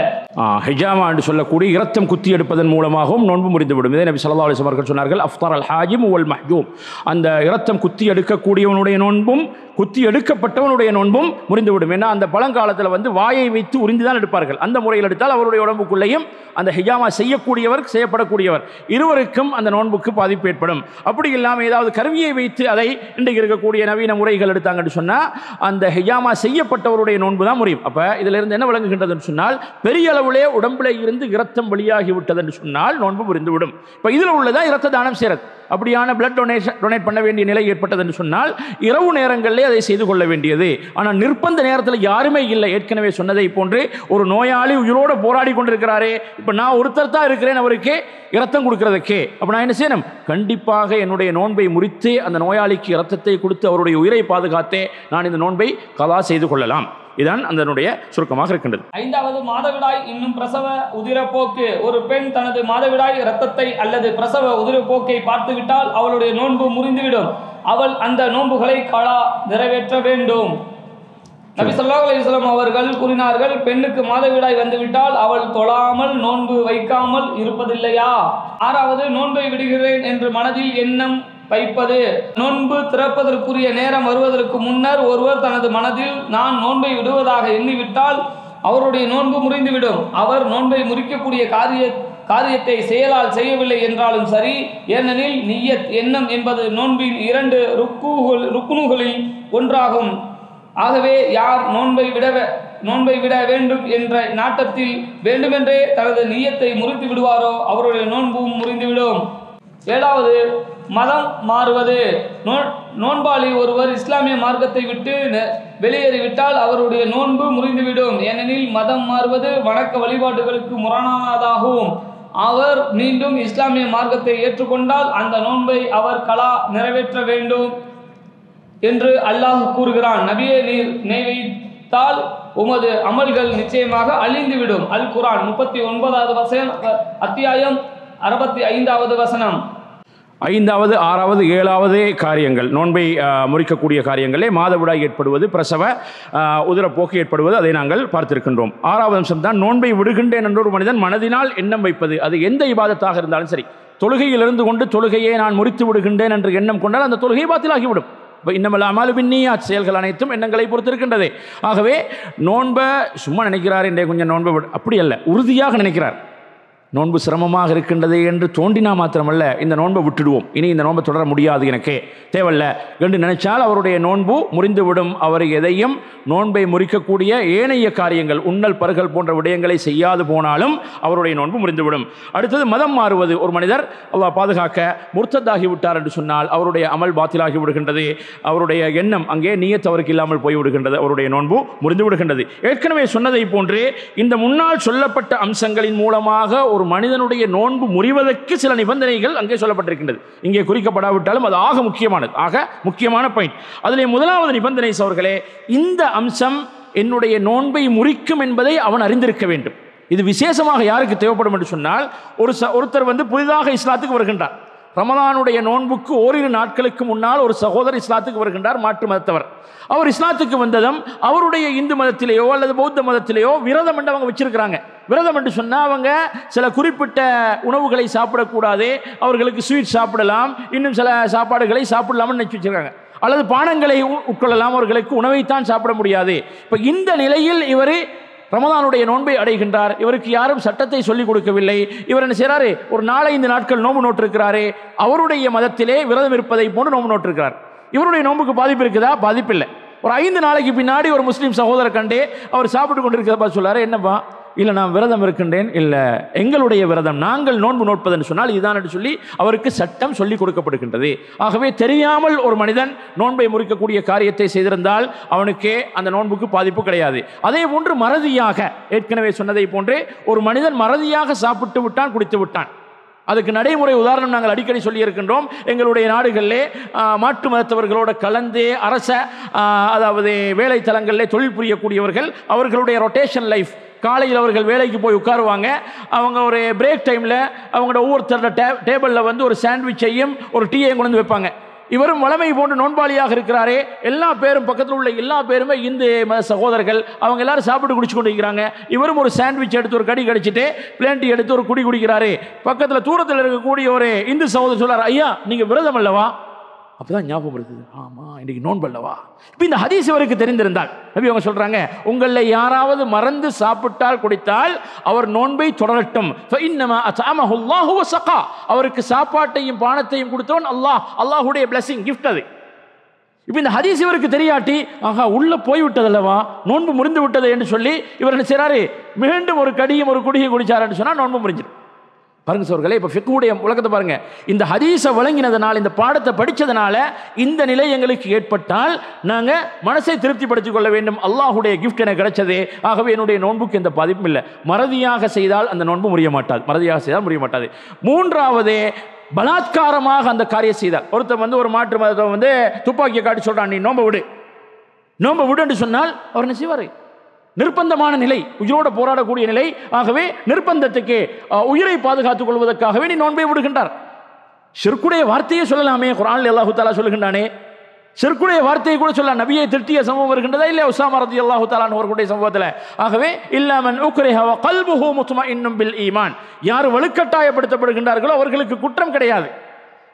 ஹிஜாமா என்று சொல்லக்கூடிய இரத்தம் குத்தி எடுப்பதன் மூலமாகவும் நோன்பு முறிந்துவிடும். இதை நபி ஸல்லல்லாஹு அலைஹி வஸல்லம் அவர்கள் சொன்னார்கள், அஃப்தர் அல் ஹாஜிம் வல் மஹ்ஜூம். அந்த இரத்தம் குத்தி எடுக்கக்கூடியவனுடைய நோன்பும் குத்தி எடுக்கப்பட்டவனுடைய நோன்பும் முறிந்துவிடும். ஏன்னா அந்த பழங்காலத்தில் வந்து வாயை வைத்து உறிந்து தான் எடுப்பார்கள். அந்த முறையில் எடுத்தால் அவருடைய உடம்புக்குள்ளேயும் அந்த ஹிஜாமா செய்யக்கூடியவர் செய்யப்படக்கூடியவர் இருவருக்கும் அந்த நோன்புக்கு பாதிப்பு ஏற்படும். அப்படி இல்லாமல் ஏதாவது கருவியை வைத்து அதை இன்றைக்கு இருக்கக்கூடிய நவீன முறைகள் எடுத்தாங்கன்னு சொன்னால் அந்த ஹிஜாமா செய்யப்பட்டவருடைய நோன்பு தான் முறியும். அப்போ இதில் இருந்து என்ன விளங்குகின்றது என்று சொன்னால், பெரிய அளவிலே உடம்பில் இருந்து இரத்தம் வெளியாகி விட்டது என்று சொன்னால் நோன்பு முறிந்துவிடும். இப்போ இதில் உள்ளதா இரத்த தானம் செய்கிறது. அப்படியான பிளட் டொனேட் பண்ண வேண்டிய நிலை ஏற்பட்டது என்று சொன்னால் இரவு நேரங்களிலே அதை செய்து கொள்ள வேண்டியது. ஆனால் நிர்பந்த நேரத்தில் யாருமே இல்லை. ஏற்கனவே சொன்னதை போன்று ஒரு நோயாளி உயிரோடு போராடி கொண்டிருக்கிறாரே, இப்போ நான் ஒருத்தர் தான் இருக்கிறேன் அவருக்கு இரத்தம் கொடுக்கிறதுக்கே, அப்போ நான் என்ன செய்யணும்? கண்டிப்பாக என்னுடைய நோன்பை முறித்து அந்த நோயாளிக்கு இரத்தத்தை கொடுத்து அவருடைய உயிரை பாதுகாத்தே நான் இந்த நோன்பை கலா செய்து கொள்ளலாம். இதான் அதனுடைய சுருக்கமாக இருக்கின்றது. 5வது மாதவிடாய் இன்னும் பிரசவ உதிரப்போக்கு. ஒரு பெண் தனது மாதவிடாய் இரத்தத்தை அல்லது பிரசவ உதிரப்போக்கை பார்த்துவிட்டால் அவளுடைய நோன்பு முறிந்துவிடும். அவள் அந்த நோன்புகளை கலா நிறைவேற்ற வேண்டும். நபி ஸல்லல்லாஹு அலைஹி வஸல்லம் அவர்கள் கூறினார்கள், பெண்ணுக்கு மாதவிடாய் வந்துவிட்டால் அவள் தொழாமல் நோன்பு வைக்காமல் இருப்பதில்லையா? 6வது நோன்பை விடுகிறேன் என்று மனதில் எண்ணம் வைப்பது. நோன்பு திறப்பதற்குரிய நேரம் வருவதற்கு முன்னர் ஒருவர் தனது மனதில் நான் நோன்பை விடுவதாக எண்ணிவிட்டால் அவருடைய நோன்பு முறிந்துவிடும். அவர் நோன்பை முறிக்கக்கூடிய காரியத்தை செயலால் செய்யவில்லை என்றாலும் சரி, ஏனெனில் நிய்யத் எண்ணம் என்பது நோன்பின் 2 ருக்குனுகளில் ஒன்றாகும். ஆகவே யார் நோன்பை விட வேண்டும் என்ற நாட்டத்தில் வேண்டுமென்றே தனது நிய்யத்தை முறித்து விடுவாரோ அவருடைய நோன்பும் முறிந்துவிடும். 7வது மதம் மாறுவது. நோன்பாளி ஒருவர் இஸ்லாமிய மார்க்கத்தை விட்டு வெளியேறிவிட்டால் அவருடைய நோன்பு முறிந்துவிடும். ஏனெனில் மதம் மாறுவது வணக்க வழிபாடுகளுக்கு முரணானதாகும். அவர் மீண்டும் இஸ்லாமிய மார்க்கத்தை ஏற்றுக்கொண்டால் அந்த நோன்பை அவர் கலா நிறைவேற்ற வேண்டும் என்று அல்லாஹ் கூறுகிறான். நபியே, நீர் நினைவைத்தால் உமது அமல்கள் நிச்சயமாக அழிந்துவிடும். அல் குர்ஆன் 39வது வசனம், அத்தியாயம் 65வது வசனம். 5வது 6வது 7வது காரியங்கள், நோன்பை முறிக்கக்கூடிய காரியங்களே மாதவிடாய் ஏற்படுவது, பிரசவ உதிரப்போக்கு ஏற்படுவது, அதை நாங்கள் பார்த்திருக்கின்றோம். 6வது அம்சம் தான் நோன்பை விடுகின்றேன் என்ற ஒரு மனிதன் மனதினால் எண்ணம் வைப்பது. அது எந்த இபாதத்தாக இருந்தாலும் சரி, தொழுகையில் இருந்து கொண்டு தொழுகையை நான் முறித்து விடுகின்றேன் என்று எண்ணம் கொண்டால் அந்த தொழுகை பாத்திலாகிவிடும். இப்போ இன்னமல் அமாலு பின்னியாத், செயல்கள் அனைத்தும் எண்ணங்களை பொறுத்திருக்கின்றதே. ஆகவே நோன்பை சும்மா நினைக்கிறார், இன்றைய கொஞ்சம் நோன்பை அப்படி அல்ல, உறுதியாக நினைக்கிறார். நோன்பு சிரமமாக இருக்கின்றது என்று தோண்டினா மாத்திரமல்ல, இந்த நோன்பை விட்டுடுவோம், இனி இந்த நோன்பை தொடர முடியாது, எனக்கே தேவையில்லை என்று நினைச்சால் அவருடைய நோன்பு முறிந்துவிடும். அவர் எதையும் நோன்பை முறிக்கக்கூடிய ஏனைய காரியங்கள், உண்ணல் பருகல் போன்ற விடயங்களை செய்யாது போனாலும் அவருடைய நோன்பு முறிந்துவிடும். அடுத்தது மதம் மாறுவது. ஒரு மனிதர் அல்லாஹ் பாதுகாக்க முர்த்ததாகி விட்டார் என்று சொன்னால் அவருடைய அமல் பாத்திலாகி விடுகின்றது. அவருடைய எண்ணம் அங்கே நியத் அவருக்கு இல்லாமல் போய்விடுகின்றது, அவருடைய நோன்பு முறிந்து விடுகின்றது. ஏற்கனவே சொன்னதை போன்றே இந்த முன்னால் சொல்லப்பட்ட அம்சங்களின் மூலமாக ஒரு மனிதனுடைய நோன்பு முறிவதற்கு சில நிபந்தனைகள் அங்கே சொல்லப்பட்டிருக்கின்றது. இங்கே குறிக்கப்படாவிட்டாலும் அது ஆக முக்கியமான பாயிண்ட். அதிலே முதலாவது நிபந்தனை சகோதரர்களே, இந்த அம்சம் என்னுடைய நோன்பை முறிக்கும் என்பதை அவன் அறிந்திருக்க வேண்டும். இது விசேஷமாக யாருக்கு தேவைப்படும் என்று சொன்னால், ஒருத்தர் புதிதாக இஸ்லாத்துக்கு வருகின்றார். ரமதானுடைய நோன்புக்கு ஓரிரு நாட்களுக்கு முன்னால் ஒரு சகோதரர் இஸ்லாத்துக்கு வருகின்றார், மாற்று மதத்தவர். அவர் இஸ்லாத்துக்கு வந்ததும் அவருடைய இந்து மதத்திலேயோ அல்லது பௌத்த மதத்திலேயோ விரதம் என்று அவங்க வச்சிருக்கிறாங்க. விரதம் என்று சொன்னால் அவங்க சில குறிப்பிட்ட உணவுகளை சாப்பிடக்கூடாது, அவர்களுக்கு ஸ்வீட் சாப்பிடலாம், இன்னும் சில சாப்பாடுகளை சாப்பிடலாம்னு நினைச்சு வச்சிருக்காங்க. அல்லது பானங்களை உட்கொள்ளலாம், அவர்களுக்கு உணவைத்தான் சாப்பிட முடியாது. இப்போ இந்த நிலையில் இவர் ரமதானுடைய நோன்பை அடைகின்றார். இவருக்கு யாரும் சட்டத்தை சொல்லிக் கொடுக்கவில்லை. இவர் என்ன செய்கிறாரு? ஒரு 4-5 நாட்கள் நோன்பு நோட்டிருக்கிறாரே, அவருடைய மதத்திலே விரதம் இருப்பதை போன்று நோன்பு நோட்டிருக்கிறார். இவருடைய நோன்புக்கு பாதிப்பு இருக்குதா? பாதிப்பு இல்லை. ஒரு 5 நாளைக்கு பின்னாடி ஒரு முஸ்லீம் சகோதரர் கண்டே அவர் சாப்பிட்டு கொண்டிருக்கிறப்ப சொல்லாரு, என்னப்பா இல்லை நான் விரதம் இருக்கின்றேன், இல்லை எங்களுடைய விரதம் நாங்கள் நோன்பு நோட்பதுன்னு சொன்னால் இதுதான் என்று சொல்லி அவருக்கு சட்டம் சொல்லிக் கொடுக்கப்படுகின்றது. ஆகவே தெரியாமல் ஒரு மனிதன் நோன்பை முறிக்கக்கூடிய காரியத்தை செய்திருந்தால் அவனுக்கே அந்த நோன்புக்கு பாதிப்பு கிடையாது. அதே போன்று மறதியாக, ஏற்கனவே சொன்னதை போன்றே ஒரு மனிதன் மறதியாக சாப்பிட்டு விட்டான், குடித்து விட்டான், அதுக்கு நடைமுறை உதாரணம் நாங்கள் அடிக்கடி சொல்லி இருக்கின்றோம். எங்களுடைய நாடுகளிலே மாற்று மதத்தவர்களோட கலந்து அரச அதாவது வேலை தலங்களிலே தொழில் புரியக்கூடியவர்கள், அவர்களுடைய ரொட்டேஷன் லைஃப், காலையில் அவர்கள் வேலைக்கு போய் உட்காருவாங்க. அவங்க ஒரு பிரேக் டைமில் அவங்களோட ஒவ்வொருத்தரோட டேபிளில் ஒரு சாண்ட்விச்சையும் ஒரு டீயையும் கொண்டு வந்து வைப்பாங்க. இவரும் வளமை போன்று நோன்பாளியாக இருக்கிறாரே, எல்லா பேரும் பக்கத்தில் உள்ள எல்லா பேருமே இந்து மத சகோதரர்கள், அவங்க எல்லாரும் சாப்பிட்டு குடிச்சு கொண்டு இருக்கிறாங்க. இவரும் ஒரு சாண்ட்விச் எடுத்து ஒரு கடி கடிச்சிட்டு பிளேன் டீ எடுத்து ஒரு குடி குடிக்கிறாரு. பக்கத்தில் தூரத்தில் இருக்கக்கூடிய ஒரு இந்து சகோதரர் சொல்றாரு, ஐயா நீங்கள் விரதம் அல்லவா? அப்பதான் ஞாபகம் இருக்குது, ஆமா இன்னைக்கு நோன்பு அல்லவா. இப்போ இந்த ஹதீஸ் இவருக்கு தெரிந்திருந்தால் நபி அவங்க சொல்றாங்க, உங்களில் யாராவது மறந்து சாப்பிட்டால் குடித்தால் அவர் நோன்பை தொடரட்டும். அவருக்கு சாப்பாட்டையும் பானத்தையும் கொடுத்தவன் அல்லாஹ், அல்லாஹுடைய பிளஸிங், கிஃப்ட். அது இப்போ இந்த ஹதீஸ் இவருக்கு தெரியாட்டி ஆஹா உள்ள போய்விட்டதல்லவா, நோன்பு முறிந்து விட்டது என்று சொல்லி இவர் என்ன செய்றாரு, மீண்டும் ஒரு கடியும் ஒரு குடியும் குடிச்சாருன்னு சொன்னால் நோன்பு முறிஞ்சிடும். பாருங்க சோர்களே, இப்போ ஃபிக்ஹுடைய உலகத்தை பாருங்க. இந்த ஹதீஸை வழங்கினதுனால, இந்த பாடத்தை படித்ததுனால இந்த நிலை எங்களுக்கு ஏற்பட்டால் நாங்கள் மனசை திருப்திப்படுத்திக் கொள்ள வேண்டும். அல்லாஹுடைய கிஃப்ட் எனக்கு கிடைச்சது, ஆகவே என்னுடைய நோன்புக்கு எந்த பாதிப்பும் இல்லை. மறதியாக செய்தால் அந்த நோன்பு முறிய மாட்டாது, மறதியாக செய்தால் முறிய மாட்டாது. மூன்றாவது, பலாத்காரமாக அந்த காரியம் செய்தால், ஒருத்தர் ஒரு மாற்று மதத்தை துப்பாக்கியை காட்டி சொல்றான், நீ நோன்பை விடுன்னு சொன்னால் அவர் என்ன செய்வார்? நிர்பந்தமான நிலை, உயிரோடு போராடக்கூடிய நிலை. ஆகவே நிர்பந்தத்துக்கு உயிரை பாதுகாத்துக் கொள்வதற்காகவே நீ நோன்பை விடுகின்றார். ஷிர்க்குடைய வார்த்தையை சொல்லலாமே, குர்ஆனில் அல்லாஹ் தஆலா சொல்லுகின்றானே, ஷிர்க்குடைய வார்த்தையை கூட சொல்ல. நபியை திட்டிய சம்பவம் வருகின்றதா இல்லையா உஸாமா ரலியல்லாஹு தஆலா அவர்களுடைய சம்பவத்தில்? ஆகவே இல்லா மன் உக்ரிஹ வ கல்புஹு முத்மஇன்னும் பில் ஈமான், யார் வலுக்கட்டாயப்படுத்தப்படுகின்றார்களோ அவர்களுக்கு குற்றம் கிடையாது.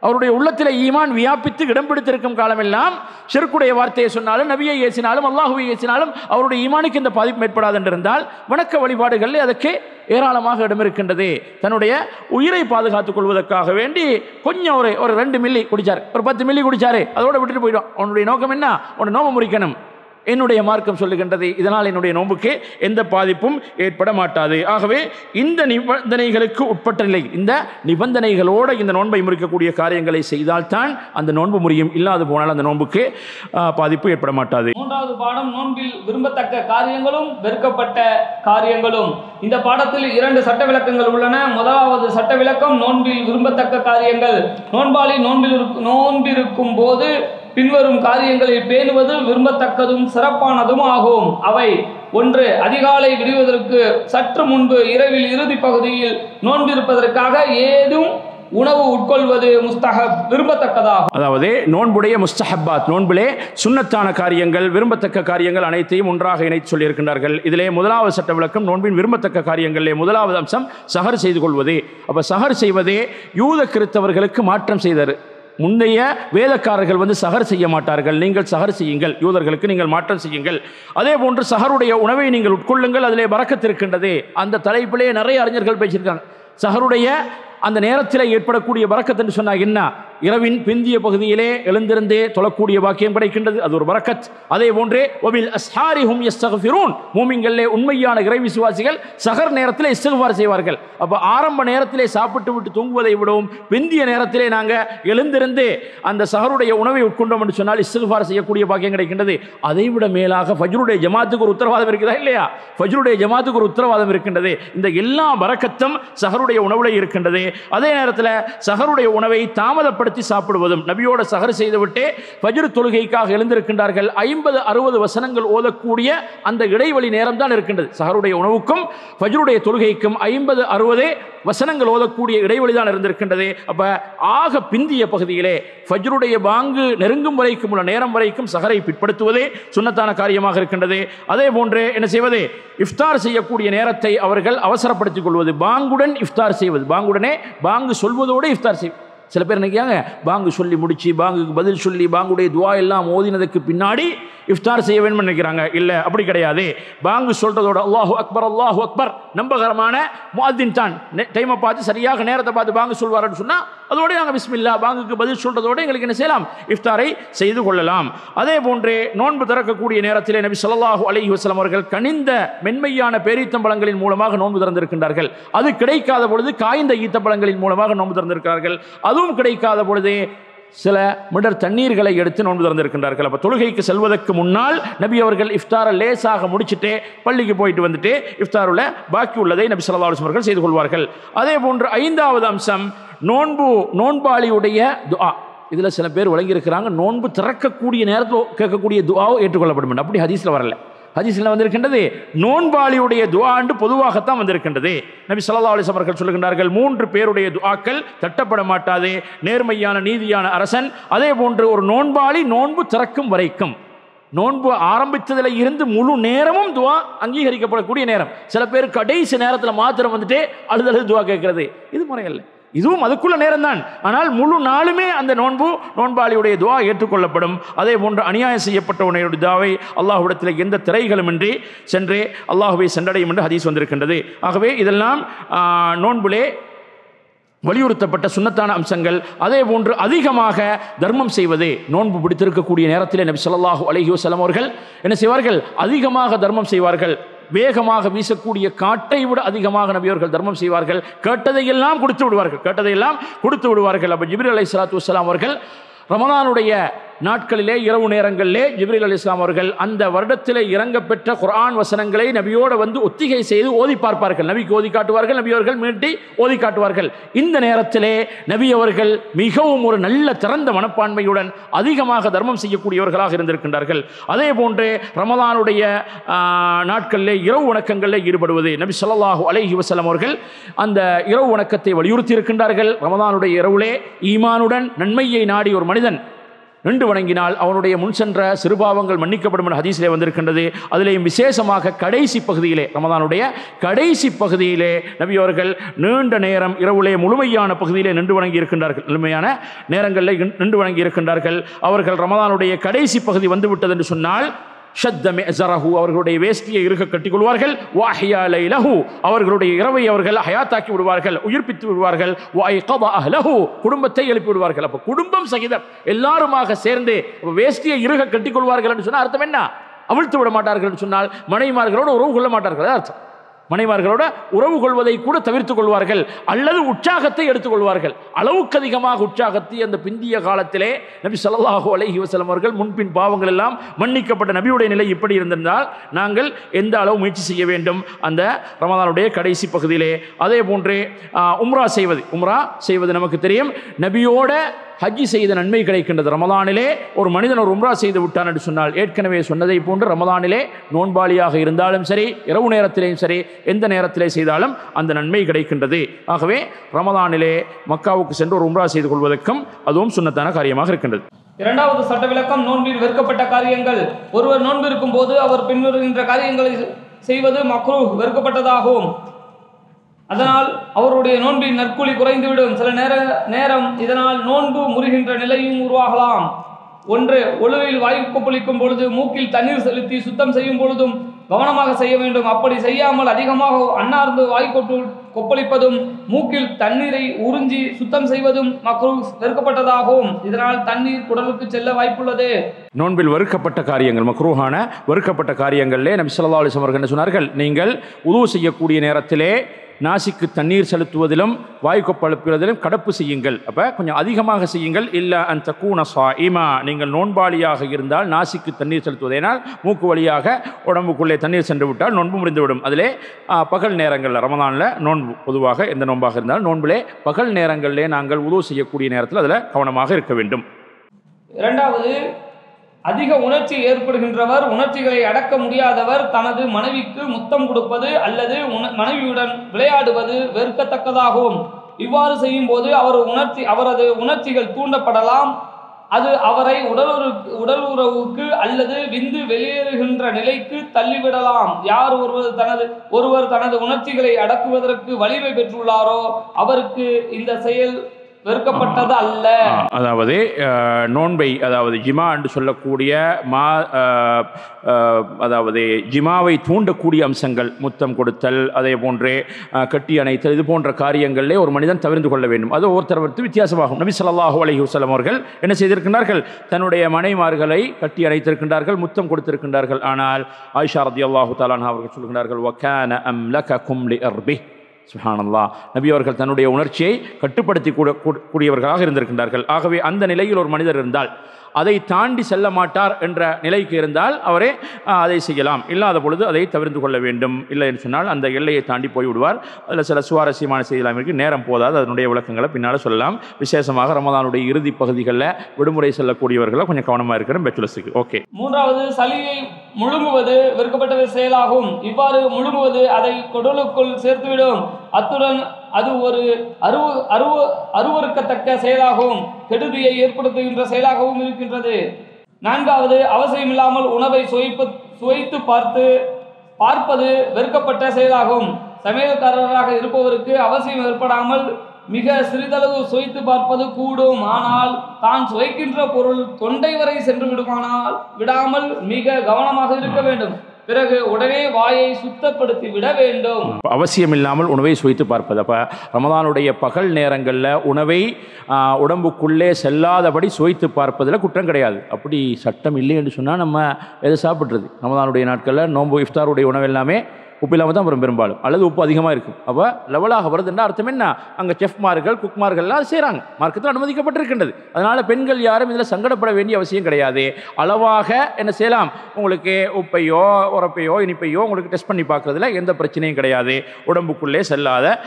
அவருடைய உள்ளத்தில் ஈமான் வியாபித்து இடம் பிடித்திருக்கும் காலமெல்லாம் ஷிர்க்குடைய வார்த்தையை சொன்னாலும், நபியை ஏசினாலும், அல்லாஹுவை ஏசினாலும் அவருடைய ஈமானுக்கு இந்த பாதிப்பு ஏற்படாது என்றிருந்தால், வணக்க வழிபாடுகளில் அதற்கு ஏராளமாக இடம் இருக்கின்றது. தன்னுடைய உயிரை பாதுகாத்துக் கொள்வதற்காக வேண்டி கொஞ்சம் ஒரு 2 மில்லி குடிச்சார், ஒரு 10 மில்லி குடிச்சாரு, அதோட விட்டுட்டு போயிடும். அவனுடைய நோக்கம் என்ன? உன்னை நோம்பு முறிக்கணும். என்னுடைய மார்க்கம் சொல்லுகின்றது, இதனால் என்னுடைய நோன்புக்கு எந்த பாதிப்பும் ஏற்பட மாட்டாது. ஆகவே இந்த நிபந்தனைகளுக்கு உட்பட்ட நிலை, இந்த நிபந்தனைகளோடு இந்த நோன்பை முறிக்கக்கூடிய காரியங்களை செய்தால்தான் அந்த நோன்பு முறியும். இல்லாது போனால் அந்த நோன்புக்கு பாதிப்பு ஏற்பட மாட்டாது. மூன்றாவது பாடம், நோன்பில் விரும்பத்தக்க காரியங்களும் வெறுக்கப்பட்ட காரியங்களும். இந்த பாடத்தில் 2 சட்ட விளக்கங்கள் உள்ளன. முதலாவது சட்ட விளக்கம், நோன்பில் விரும்பத்தக்க காரியங்கள். நோன்பாளி நோன்பிருக்கும் போது பின்வரும் காரியங்களை பேணுவது விரும்பத்தக்கதும் சிறப்பானதும் ஆகும். அவை: 1. அதிகாலை விடுவதற்கு சற்று முன்பு இரவில் இறுதி பகுதியில் நோன்பிருப்பதற்காக ஏதும் உணவு உட்கொள்வது முஸ்தஹப், விரும்பத்தக்கதாகும். அதாவது நோன்புடைய முஸ்தஹப்பாத், நோன்பிலே சுன்னத்தான காரியங்கள், விரும்பத்தக்க காரியங்கள் அனைத்தையும் ஒன்றாக இணைத்து சொல்லியிருக்கின்றார்கள். இதிலே முதலாவது சட்ட விளக்கம், நோன்பின் விரும்பத்தக்க காரியங்களிலே முதலாவது அம்சம் சஹர் செய்து கொள்வது. அப்போ சஹர் செய்வதே யூத கிறிஸ்தவர்களுக்கு மாற்றம் செய்தார். முந்தைய வேதக்காரர்கள் சஹர் செய்ய மாட்டார்கள், நீங்கள் சஹர் செய்யுங்கள், யூதர்களுக்கு நீங்கள் மாற்றம் செய்யுங்கள். அதே போன்று சஹருடைய உணவை நீங்கள் உட்கொள்ளுங்கள், அதிலே பரக்கத் இருக்கின்றது. அந்த தலைப்பிலே நிறைய அறிஞர்கள் பேசியிருக்காங்க. சஹருடைய அந்த நேரத்தில் ஏற்படக்கூடிய பரக்கத் என்று சொன்னால் என்ன? இரவின் பிந்திய பகுதியிலே எழுந்திருந்தே தொழக்கூடிய பாக்கியம் கிடைக்கின்றது, அது ஒரு பரக்கத். அதே போன்றே வபில் அஸ்ஹாரிஹும் யஸ்தக்ஃபிரூன், மூமின்களிலே உண்மையான இறை விசுவாசிகள் சஹர் நேரத்தில் இஸ்திக்ஃபார் செய்வார்கள். அப்போ ஆரம்ப நேரத்திலே சாப்பிட்டு விட்டு தூங்குவதை விடவும் பிந்திய நேரத்திலே நாங்கள் எழுந்திருந்து அந்த சஹருடைய உணவை உட்கொண்டோம் என்று சொன்னால் இஸ்திக்ஃபார் செய்யக்கூடிய பாக்கியம் கிடைக்கின்றது. அதைவிட மேலாக ஃபஜ்ருடைய ஜமாத்துக்கு ஒரு உத்தரவாதம் இருக்குதா இல்லையா? ஃபஜ்ருடைய ஜமாத்துக்கு ஒரு உத்தரவாதம் இருக்கின்றது. இந்த எல்லா பரக்கத்தும் சஹருடைய உணவுல இருக்கின்றது. அதே நேரத்தில் சஹருடைய உணவை தாமதப்படுத்தி சாப்பிடுவதும், நபியோட சஹர் செய்துவிட்டு ஃபஜ்ர் தொழுகைக்காக எழுந்திருக்கின்றார்கள், 50-60 வசனங்கள் ஓதக்கூடிய அந்த இடைவெளி நேரம் தான் இருக்கின்றது. சஹருடைய உணவுக்கும் ஃபஜ்ருடைய தொழுகைக்கும் 50-60 வசனங்கள் ஓதக்கூடிய இடைவெளி தான் இருந்திருக்கின்றது. அப்ப ஆக பிந்திய பகுதியிலே ஃபஜ்ருடைய பாங்கு நெருங்கும் வரைக்கும் உள்ள நேரம் வரைக்கும் சஹரை பிற்படுத்துவதே சுன்னத்தான காரியமாக இருக்கின்றது. அதே போன்று என்ன செய்வது? இஃப்தார் செய்யக்கூடிய நேரத்தை அவர்கள் அவசரப்படுத்திக் கொள்வது, பாங்குடன் இஃப்தார் செய்வது, பாங்குடனே பாங்கு சொல்வதோடு இஃப்தார் செய்வது. சில பேர் நினைக்கிறாங்க, பாங்கு சொல்லி முடிச்சு பாங்குக்கு பதில் சொல்லி பாங்குடைய துவா எல்லாம் ஓதினதுக்கு பின்னாடி இஃப்தார் செய்ய வேண்டும் நினைக்கிறாங்க. இல்லை, அப்படி கிடையாது. பாங்கு சொல்றதோட அல்லாஹு அக்பர் அல்லாஹு அக்பர், நம்பகரமான முஅத்தின் தான் டைமை பார்த்து சரியாக நேரத்தை பார்த்து பாங்கு சொல்வார்னு சொன்னால் அதோட நாங்கள் பிஸ்மில்லா பாங்குக்கு பதில் சொல்றதோடு எங்களுக்கு என்ன செய்யலாம்? இஃப்தாரை செய்து கொள்ளலாம். அதே போன்றே நோன்பு திறக்கக்கூடிய நேரத்திலே நபி ஸல்லல்லாஹு அலைஹி வஸல்லம் அவர்கள் கனிந்த மென்மையான பேரீத்தம்பழங்களின் மூலமாக நோன்பு திறந்திருக்கின்றார்கள். அது கிடைக்காத பொழுது காய்ந்த ஈத்தப்பழங்களின் மூலமாக நோன்பு திறந்திருக்கிறார்கள். அதுவும் கிடைக்காத பொழுது சில மிடர் தண்ணீர்களை எடுத்து நோன்பு திறந்திருக்கின்றார்கள். அப்போ தொழுகைக்கு செல்வதற்கு முன்னால் நபி அவர்கள் இஃப்தாரை லேசாக முடிச்சுட்டு பள்ளிக்கு போயிட்டு வந்துட்டு இஃப்தாருள்ள பாக்கி உள்ளதை நபி ஸல்லல்லாஹு அலைஹி வஸல்லம் செய்து கொள்வார்கள். அதே போன்று 5வது அம்சம் நோன்பாளியுடைய துஆ. இதில் சில பேர் வழங்கியிருக்கிறாங்க, நோன்பு திறக்கக்கூடிய நேரத்தில் கேட்கக்கூடிய துஆவும் ஏற்றுக்கொள்ளப்படும். அப்படி ஹதீஸில் வரல. ஹதீஸில் வந்திருக்கின்றது நோன்பாளியுடைய துஆண்டு பொதுவாகத்தான் வந்திருக்கின்றது. நபி ஸல்லல்லாஹு அலைஹி வஸல்லம் அவர்கள் சொல்லுகின்றார்கள், 3 பேருடைய துஆக்கள் தட்டப்பட மாட்டாது. நேர்மையான நீதியான அரசன், அதே போன்று ஒரு நோன்பாளி நோன்பு திறக்கும் வரைக்கும், நோன்பு ஆரம்பித்ததில் இருந்து முழு நேரமும் துஆ அங்கீகரிக்கப்படக்கூடிய நேரம். சில பேர் கடைசி நேரத்தில் மாத்திரம் வந்துட்டு அழுது துஆ கேட்கிறது, இது முறையல்ல. இதுவும் அதுக்குள்ள நேரம் தான், ஆனால் முழு நாளுமே அந்த நோன்பாளியுடைய துஆ ஏற்றுக்கொள்ளப்படும். அதே போன்று அநியாயம் செய்யப்பட்டவனுடைய துஆவை அல்லாஹ்விடத்தில் எந்த திரைகளுமின்றி சென்று அல்லாஹ்வை சென்றடையும் என்று ஹதீஸ் வந்திருக்கின்றது. ஆகவே இதெல்லாம் நோன்பிலே வலியுறுத்தப்பட்ட சுன்னத்தான அம்சங்கள். அதே போன்று அதிகமாக தர்மம் செய்வது. நோன்பு பிடித்திருக்கக்கூடிய நேரத்திலே நபி ஸல்லல்லாஹு அலைஹி வஸல்லம் அவர்கள் என்ன செய்வார்கள்? அதிகமாக தர்மம் செய்வார்கள். வேகமாக வீசக்கூடிய காட்டை விட அதிகமாக நபி அவர்கள் தர்மம் செய்வார்கள். கேட்டதையெல்லாம் கொடுத்து விடுவார்கள். அப்போ ஜிப்ரீல் அலைஹிஸ்ஸலாத்து வஸ்ஸலாம் அவர்கள் ரமலானுடைய நாட்களிலே இரவு நேரங்களிலே ஜிப்ரீல் அலைஹிஸ்ஸலாம் அவர்கள் அந்த வருடத்திலே இறங்கப்பெற்ற குர்ஆன் வசனங்களை நபியோடு வந்து ஒத்திகை செய்து ஓதி பார்ப்பார்கள். நபிக்கு ஓதி காட்டுவார்கள், நபி அவர்கள் மீட்டி ஓதி காட்டுவார்கள். இந்த நேரத்திலே நபி அவர்கள் மிகவும் ஒரு நல்ல திறந்த மனப்பான்மையுடன் அதிகமாக தர்மம் செய்யக்கூடியவர்களாக இருந்திருக்கின்றார்கள். அதே போன்று ரமலானுடைய நாட்களிலே இரவு வணக்கங்களில் ஈடுபடுவது. நபி ஸல்லல்லாஹு அலைஹி வஸல்லம் அவர்கள் அந்த இரவு வணக்கத்தை வலியுறுத்தி இருக்கின்றார்கள். ரமலானுடைய இரவுலே ஈமானுடன் நன்மையை நாடி ஒரு மனிதன் நின்று வணங்கினால் அவனுடைய முன் சென்ற சிறுபாவங்கள் மன்னிக்கப்படும் என்ற ஹதீஸிலே வந்திருக்கின்றது. அதிலேயும் விசேஷமாக கடைசி பகுதியிலே, ரமலானுடைய கடைசி பகுதியிலே நபி அவர்கள் நீண்ட நேரம் இரவுலே முழுமையான பகுதியிலே நின்று வணங்கி இருக்கின்றார்கள். முழுமையான நேரங்களில் நின்று வணங்கி இருக்கின்றார்கள். அவர்கள் ரமலானுடைய கடைசி பகுதி வந்துவிட்டது என்று சொன்னால் ஷத்த மிஅஸரஹு, அவர்களுடைய வேஷ்டியை இறுக கட்டிக்கொள்வார்கள். வஅஹ்யா லைலஹு, அவர்களுடைய இரவை அவர்கள் ஹயாத்தாக்கி விடுவார்கள், உயிர்ப்பித்து விடுவார்கள். வஅய்கத அஹ்லஹு, குடும்பத்தை எழுப்பி விடுவார்கள். அப்போ குடும்பம் சகிதம் எல்லாருமாக சேர்ந்து வேஷ்டியை இறுக கட்டிக்கொள்வார்கள் என்று சொன்னால் அர்த்தம் என்ன? அவிழ்த்து விட மாட்டார்கள் என்று சொன்னால் மனைவிமார்களோடு உறவு கொள்ள மாட்டார்கள் அர்த்தம். மனைவிமார்களோட உறவு கொள்வதை கூட தவிர்த்துக் கொள்வார்கள், அல்லது உற்சாகத்தை எடுத்துக்கொள்வார்கள். அளவுக்கு அதிகமாக உற்சாகத்தை அந்த பிந்திய காலத்திலே நபி ஸல்லல்லாஹு அலைஹி வஸல்லம் அவர்கள் முன்பின் பாவங்கள் எல்லாம் மன்னிக்கப்பட்ட நபியுடைய நிலை இப்படி இருந்திருந்தால் நாங்கள் எந்த அளவு முயற்சி செய்ய வேண்டும் அந்த ரமலானுடைய கடைசி பகுதியிலே. அதே போன்று உம்ரா செய்வது நமக்கு தெரியும். நபியோட ஹஜ்ஜி செய்த நன்மை கிடைக்கின்றது. ரமலானிலே ஒரு மனிதன் ஒரு உம்ரா செய்து விட்டான் என்று சொன்னால் ஏற்கனவே சொன்னதை போன்று ரமலானிலே நோன்பாளியாக இருந்தாலும் சரி, இரவு நேரத்திலேயும் சரி, எந்த நேரத்திலே செய்தாலும் அந்த நன்மை கிடைக்கின்றது. ஆகவே ரமலானிலே மக்காவுக்கு சென்று ஒரு உம்ரா செய்து கொள்வதற்கும் அதுவும் சுன்னத்தான காரியமாக இருக்கின்றது. இரண்டாவது சட்ட விளக்கம், நோன்பில் வெறுக்கப்பட்ட காரியங்கள். ஒருவர் நோன்பு இருக்கும் போது அவர் பின்வருகின்ற காரியங்களை செய்வது மக்ரூஹ், வெறுக்கப்பட்டதாகும். அதனால் அவருடைய நோன்பின் நற்கூலி குறைந்துவிடும். சில நேரம் இதனால் நோன்பு முறிகின்ற நிலையும் உருவாகலாம். ஒன்று, ஒழுவில் வாயு கொப்பளிக்கும் பொழுது மூக்கில் தண்ணீர் செலுத்தி சுத்தம் செய்யும் பொழுதும் கவனமாக செய்ய வேண்டும். அப்படி செய்யாமல் அதிகமாக அன்னார்ந்து வாய் கொப்பளிப்பதும் மூக்கில் தண்ணீரை உறிஞ்சி சுத்தம் செய்வதும் மக்ரூஹ், வெறுக்கப்பட்டதாகும். இதனால் தண்ணீர் குடலுக்கு செல்ல வாய்ப்புள்ளது. நோன்பில் வெறுக்கப்பட்ட காரியங்கள், மக்ரூஹான வெறுக்கப்பட்ட காரியங்களிலே நபி ஸல்லல்லாஹு அலைஹி வஸல்லம் அவர்கள் சொன்னார்கள், நீங்கள் உது செய்யக்கூடிய நேரத்திலே நாசிக்கு தண்ணீர் செலுத்துவதிலும் வாயு கொப்பளிப்பதிலும் கடப்பு செய்யுங்கள். அப்போ கொஞ்சம் அதிகமாக செய்யுங்கள். இல்லா அன் தகூன ஸாயிமா, நீங்கள் நோன்பாளியாக இருந்தால் நாசிக்கு தண்ணீர் செலுத்துவதனால் மூக்கு வழியாக உடம்புக்குள்ளே தண்ணீர் சென்று விட்டால் நோன்பு முடிந்துவிடும். அதிலே பகல் நேரங்களில், ரமலானில் நோன்பு பொதுவாக எந்த நோன்பாக இருந்தாலும் நோன்பிலே பகல் நேரங்களிலே நாங்கள் உது செய்யக்கூடிய நேரத்தில் அதில் கவனமாக இருக்க வேண்டும். இரண்டாவது, அதிக உணர்ச்சி ஏற்படுகின்றவர், உணர்ச்சிகளை அடக்க முடியாதவர் தனது மனைவிக்கு முத்தம் கொடுப்பது அல்லது மனைவியுடன் விளையாடுவது வெறுக்கத்தக்கதாகும். இவ்வாறு செய்யும் போது அவரது உணர்ச்சிகள் தூண்டப்படலாம். அது அவரை உடல் உறவுக்கு அல்லது விந்து வெளியேறுகின்ற நிலைக்கு தள்ளிவிடலாம். யார் ஒருவர் தனது உணர்ச்சிகளை அடக்குவதற்கு வலிமை பெற்றுள்ளாரோ அவருக்கு இந்த செயல் வெறுக்கப்பட்டது அல்ல. அதாவது நோன்பை, அதாவது ஜிமா என்று சொல்லக்கூடிய அதாவது ஜிமாவை தூண்டக்கூடிய அம்சங்கள், முத்தம் கொடுத்தல், அதே போன்றே கட்டி அணைத்தல், இது போன்ற காரியங்களிலே ஒரு மனிதன் தவிர்த்து கொள்ள வேண்டும். அது ஒவ்வொருத்தர் வித்தியாசமாகும். நபி ஸல்லல்லாஹு அலைஹி வஸல்லம் அவர்கள் என்ன செய்திருக்கின்றார்கள்? தன்னுடைய மனைவிமார்களை கட்டி அணைத்திருக்கின்றார்கள், முத்தம் கொடுத்திருக்கின்றார்கள். ஆனால் ஆயிஷா ரலியல்லாஹு தஆலா அன்ஹா அவர்கள் சொல்கின்றார்கள், வகான அம்லககும் லிஅர்பிஹ். சுப்ஹானல்லாஹ், நபி அவர்கள் தன்னுடைய உணர்ச்சியை கட்டுப்படுத்தி கூடியவர்களாக இருந்திருக்கின்றார்கள். ஆகவே அந்த நிலையில் ஒரு மனிதர் இருந்தால், அதை தாண்டி செல்ல மாட்டார் என்ற நிலைக்கு இருந்தால் அவரே அதை செய்யலாம். இல்லாத பொழுது அதை தவிர்த்து கொள்ள வேண்டும். இல்லை என்று சொன்னால் அந்த எல்லையை தாண்டி போய்விடுவார். அதில் சில சுவாரஸ்யமான செய்தியெல்லாம் இருக்குது, நேரம் போதாது, அதனுடைய விளக்கங்களை பின்னால் சொல்லலாம். விசேஷமாக ரமலானுடைய இறுதி பகுதிகளில் விடுமுறை செல்லக்கூடியவர்களை கொஞ்சம் கவனமாக இருக்கிற பெச்சுலஸுக்கு. ஓகே. மூன்றாவது, சளியை முழுங்குவது வெறுக்கப்பட்ட செயலாகும். இவ்வாறு முழுங்குவது அதை குடலுக்குள் சேர்த்துவிடும். அத்துடன் அது ஒரு அருவருக்கத்தக்க செயலாகவும் கெடுதியை ஏற்படுத்துகின்ற செயலாகவும் இருக்கின்றது. நான்காவது, அவசியமில்லாமல் உணவை சுவைத்து பார்ப்பது வெறுக்கப்பட்ட செயலாகும். சமையல்காரராக இருப்பவருக்கு அவசியம் ஏற்படாமல் மிக சிறிதளவு சுவைத்து பார்ப்பது கூடும். ஆனால் தான் சுவைக்கின்ற பொருள் தொண்டை வரை சென்று விடாமல் மிக கவனமாக இருக்க வேண்டும். பிறகு உடனே வாயை சுத்தப்படுத்தி விட வேண்டும். அவசியம் இல்லாமல் உணவை சுவைத்து பார்ப்பது. அப்போ ரமதானுடைய பகல் நேரங்களில் உணவை உடம்புக்குள்ளே செல்லாதபடி சுவைத்து பார்ப்பதில் குற்றம் கிடையாது. அப்படி சட்டம் இல்லை என்று சொன்னால் நம்ம எதை சாப்பிட்றது? ரமதானுடைய நாட்களில் நோன்பு இஃப்தாருடைய உணவு எல்லாமே உப்பு இல்லாமல் தான் வரும் பெரும்பாலும், அல்லது உப்பு அதிகமாக இருக்கும். அப்போ லெவலாக வருதுன்னா அர்த்தம் என்ன? அங்கே செஃப்மார்கள் குக்மார்கள்லாம் அது செய்கிறாங்க, மார்க்கத்தில் அனுமதிக்கப்பட்டிருக்கின்றது. அதனால் பெண்கள் யாரும் இதில் சங்கடப்பட வேண்டிய அவசியம் கிடையாது. அளவாக என்ன செய்யலாம், உங்களுக்கு உப்பையோ உரப்பையோ இனிப்பையோ உங்களுக்கு டெஸ்ட் பண்ணி பார்க்குறதுல எந்த பிரச்சனையும் கிடையாது. உடம்புக்குள்ளே செல்லாத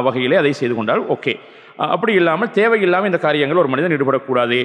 வகையிலே அதை செய்து கொண்டால் ஓகே. அப்படி இல்லாமல் தேவையில்லாமல் இந்த காரியங்கள் ஒரு மனிதன் ஈடுபடக்கூடாது.